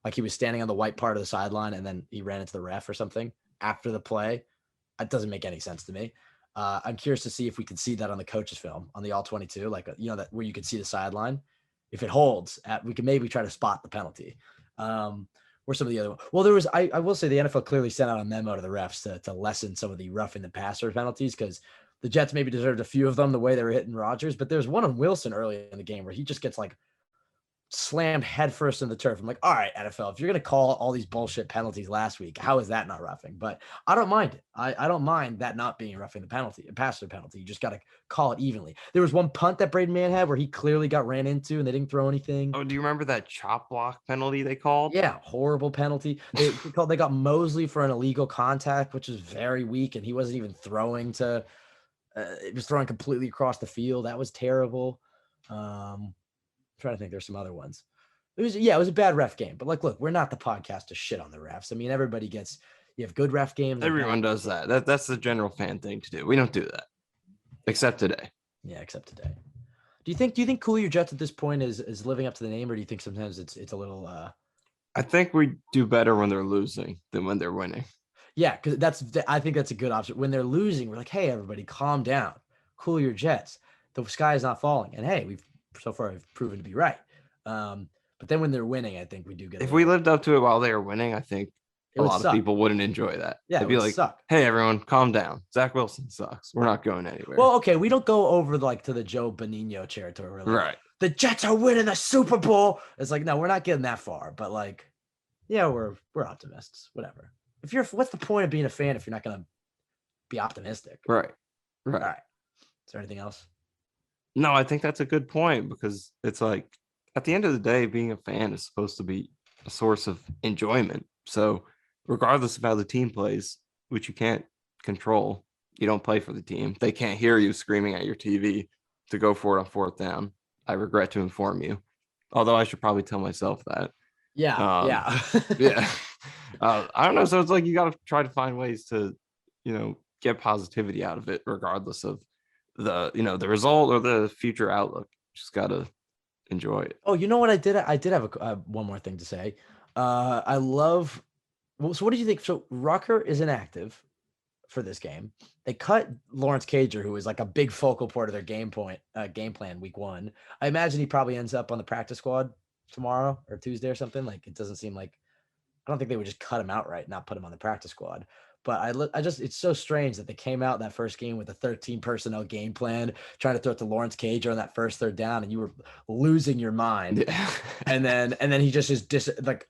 S2: Like he was standing on the white part of the sideline and then he ran into the ref or something after the play. That doesn't make any sense to me. I'm curious to see if we can see that on the coach's film on the All-22, like, that where you could see the sideline. If it holds, we can maybe try to spot the penalty. Or some of the other ones. Well, there was, I will say the NFL clearly sent out a memo to the refs to lessen some of the roughing the passer penalties because the Jets maybe deserved a few of them the way they were hitting Rodgers. But there's one on Wilson early in the game where he just gets like slammed headfirst in the turf. I'm like, all right, NFL, if you're going to call all these bullshit penalties last week, how is that not roughing? But I don't mind it. I don't mind that not being roughing the penalty, a pass penalty. You just got to call it evenly. There was one punt that Braden Mann had where he clearly got ran into and they didn't throw anything.
S3: Oh, do you remember that chop block penalty they called?
S2: Yeah, horrible penalty. They got Mosley for an illegal contact, which is very weak, and he wasn't even throwing to. It was throwing completely across the field. That was terrible. I'm trying to think. There's some other ones. It was a bad ref game. But look, we're not the podcast to shit on the refs. I mean, everybody gets. You have good ref games.
S3: Everyone does that. That's the general fan thing to do. We don't do that, except today.
S2: Yeah, except today. Do you think Cool Your Jets at this point is living up to the name, or do you think sometimes it's a little?
S3: I think we do better when they're losing than when they're winning.
S2: Yeah, because I think that's a good option. When they're losing, we're like, hey, everybody, calm down, cool your jets. The sky is not falling, and hey, we've proven to be right. But then when they're winning, I think we do get.
S3: If we lived up to it while they were winning, I think a lot of people wouldn't enjoy that.
S2: Yeah,
S3: they'd be like, hey, everyone, calm down. Zach Wilson sucks. We're not going anywhere.
S2: Well, okay, we don't go over to the Joe Bonino territory.
S3: Right.
S2: The Jets are winning the Super Bowl. It's like, no, we're not getting that far. But yeah, we're optimists. Whatever. What's the point of being a fan if you're not going to be optimistic?
S3: Right.
S2: All right. Is there anything else?
S3: No, I think that's a good point because it's like at the end of the day, being a fan is supposed to be a source of enjoyment. So regardless of how the team plays, which you can't control, you don't play for the team. They can't hear you screaming at your TV to go for it on fourth down. I regret to inform you. Although I should probably tell myself that.
S2: Yeah.
S3: Yeah. I don't know. So it's like you got to try to find ways to, get positivity out of it, regardless of the result or the future outlook. Just got to enjoy it.
S2: Oh, you know what I did? I did have one more thing to say. I love. Well, so what do you think? So Rucker is inactive for this game. They cut Lawrence Cager, who is like a big focal part of their game plan week 1. I imagine he probably ends up on the practice squad tomorrow or Tuesday or something. Like, it doesn't seem like, I don't think they would just cut him outright, not put him on the practice squad. But it's so strange that they came out that first game with a 13 personnel game plan, trying to throw it to Lawrence Cager on that first third down, and you were losing your mind. Yeah. and then he just is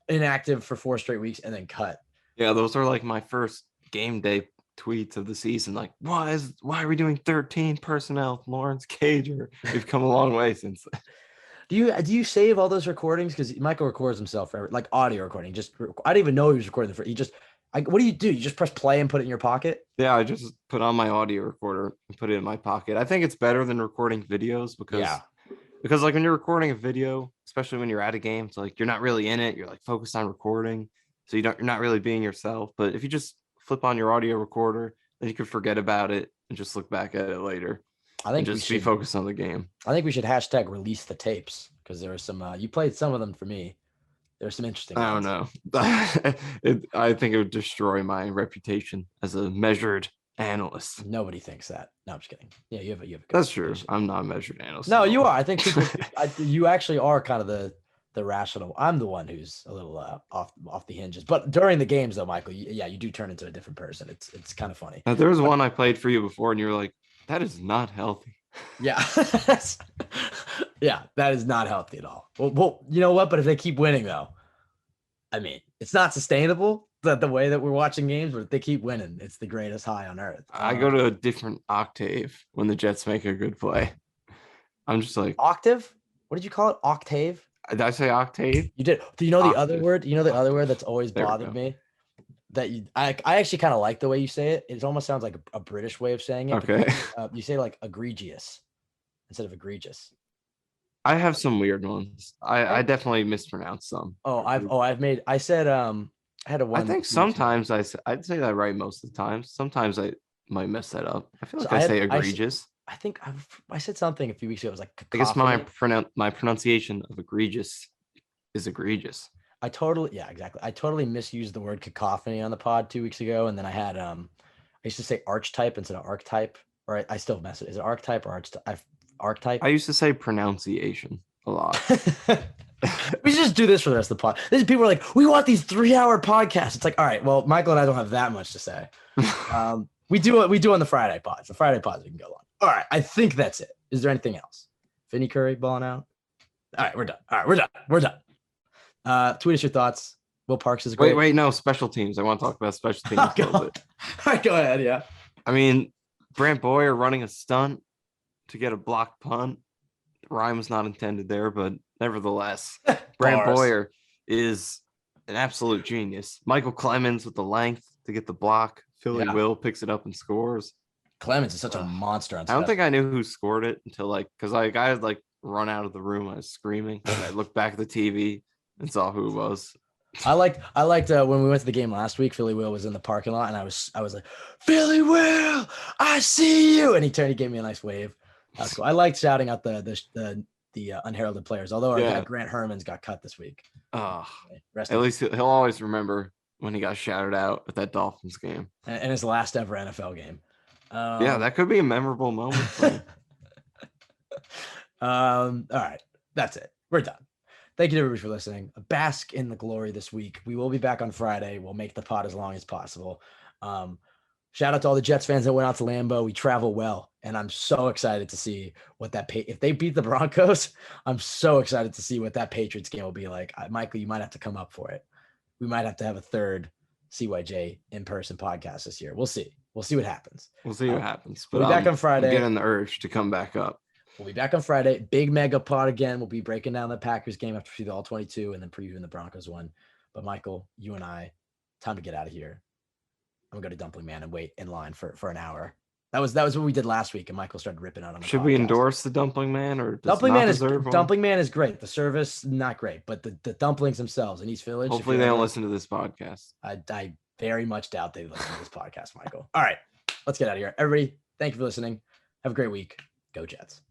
S2: inactive for 4 straight weeks and then cut.
S3: Yeah, those are like my first game day tweets of the season. Like, why are we doing 13 personnel, Lawrence Cager? We've come a long way since then.
S2: Do you save all those recordings? Because Michael records himself for like audio recording. I didn't even know he was recording what do? You just press play and put it in your pocket?
S3: Yeah, I just put on my audio recorder and put it in my pocket. I think it's better than recording videos because like when you're recording a video, especially when you're at a game, it's like you're not really in it. You're like focused on recording, so you're not really being yourself. But if you just flip on your audio recorder, then you could forget about it and just look back at it later.
S2: I think
S3: just be focused on the game.
S2: I think we should hashtag release the tapes because there were some. You played some of them for me. There's some interesting.
S3: I don't know. I think it would destroy my reputation as a measured analyst.
S2: Nobody thinks that. No, I'm just kidding. Yeah, you have a.
S3: That's true. I'm not a measured analyst.
S2: No, you are. I think you actually are kind of the rational. I'm the one who's a little off the hinges. But during the games, though, Michael, you do turn into a different person. It's kind of funny.
S3: There was one I played for you before, and you were like, "That is not healthy."
S2: Yeah. Yeah, that is not healthy at all. Well, you know what? But if they keep winning, though, I mean, it's not sustainable the way that we're watching games, but if they keep winning, it's the greatest high on earth.
S3: I go to a different octave when the Jets make a good play. I'm just like,
S2: octave? What did you call it? Octave?
S3: Did I say octave?
S2: You did. Do you know the other word? You know the other word that's always bothered me? That I actually kind of like the way you say it. It almost sounds like a British way of saying it.
S3: Okay.
S2: You say like egregious instead of egregious.
S3: I have some weird ones. I definitely mispronounced some.
S2: I said I had a one.
S3: I think sometimes I'd say that right most of the time. Sometimes I might mess that up. I feel like I say egregious.
S2: I think I said something a few weeks ago. It was like
S3: cacophony. I guess my pronunciation of egregious is egregious.
S2: Exactly. I totally misused the word cacophony on the pod 2 weeks ago, and then I had I used to say archetype instead of archetype, or I still mess it. Is it archetype or archetype?
S3: I used to say pronunciation a lot.
S2: We should just do this for the rest of the pod. People are like, we want these 3-hour podcasts. It's like, all right, well, Michael and I don't have that much to say. We do on the Friday pods. The Friday pods we can go on. All right, I think that's it. Is there anything else? Vinny Curry balling out? All right, we're done. All right, we're done. Tweet us your thoughts. Will Parks is great.
S3: Wait, no, special teams. I want to talk about special teams a little bit.
S2: All right, go ahead. Yeah.
S3: I mean, Brant Boyer running a stunt to get a blocked punt. Rhyme was not intended there, but nevertheless, Brant Boyer is an absolute genius. Michael Clemens with the length to get the block. Philly Will picks it up and scores.
S2: Clemens is such a monster.
S3: I don't think I knew who scored it until because I had run out of the room. I was screaming. And I looked back at the TV and saw who it was.
S2: I liked when we went to the game last week. Philly Will was in the parking lot, and I was like, "Philly Will, I see you!" And he gave me a nice wave. That's cool. I liked shouting out the unheralded players. Although our guy Grant Herman's got cut this week.
S3: At least he'll always remember when he got shouted out at that Dolphins game
S2: and his last ever NFL game.
S3: That could be a memorable moment for him.
S2: All right, that's it. We're done. Thank you to everybody for listening. Bask in the glory this week. We will be back on Friday. We'll make the pod as long as possible. Shout out to all the Jets fans that went out to Lambeau. We travel well, and I'm so excited to see what if they beat the Broncos, I'm so excited to see what that Patriots game will be like. Michael, you might have to come up for it. We might have to have a third CYJ in-person podcast this year. We'll see. We'll see what happens.
S3: But
S2: we'll be back on Friday.
S3: I'm getting the urge to come back up.
S2: We'll be back on Friday. Big mega pod again. We'll be breaking down the Packers game after the All-22 and then previewing the Broncos one. But Michael, you and I, time to get out of here. I'm going to go to Dumpling Man and wait in line for an hour. That was what we did last week, and Michael started ripping out on the
S3: Should
S2: podcast.
S3: we endorse the Dumpling Man or
S2: Dumpling Man is great. The service, not great, but the dumplings themselves in East Village.
S3: Hopefully they don't listen to this podcast.
S2: I very much doubt they listen to this podcast, Michael. All right, let's get out of here. Everybody, thank you for listening. Have a great week. Go Jets.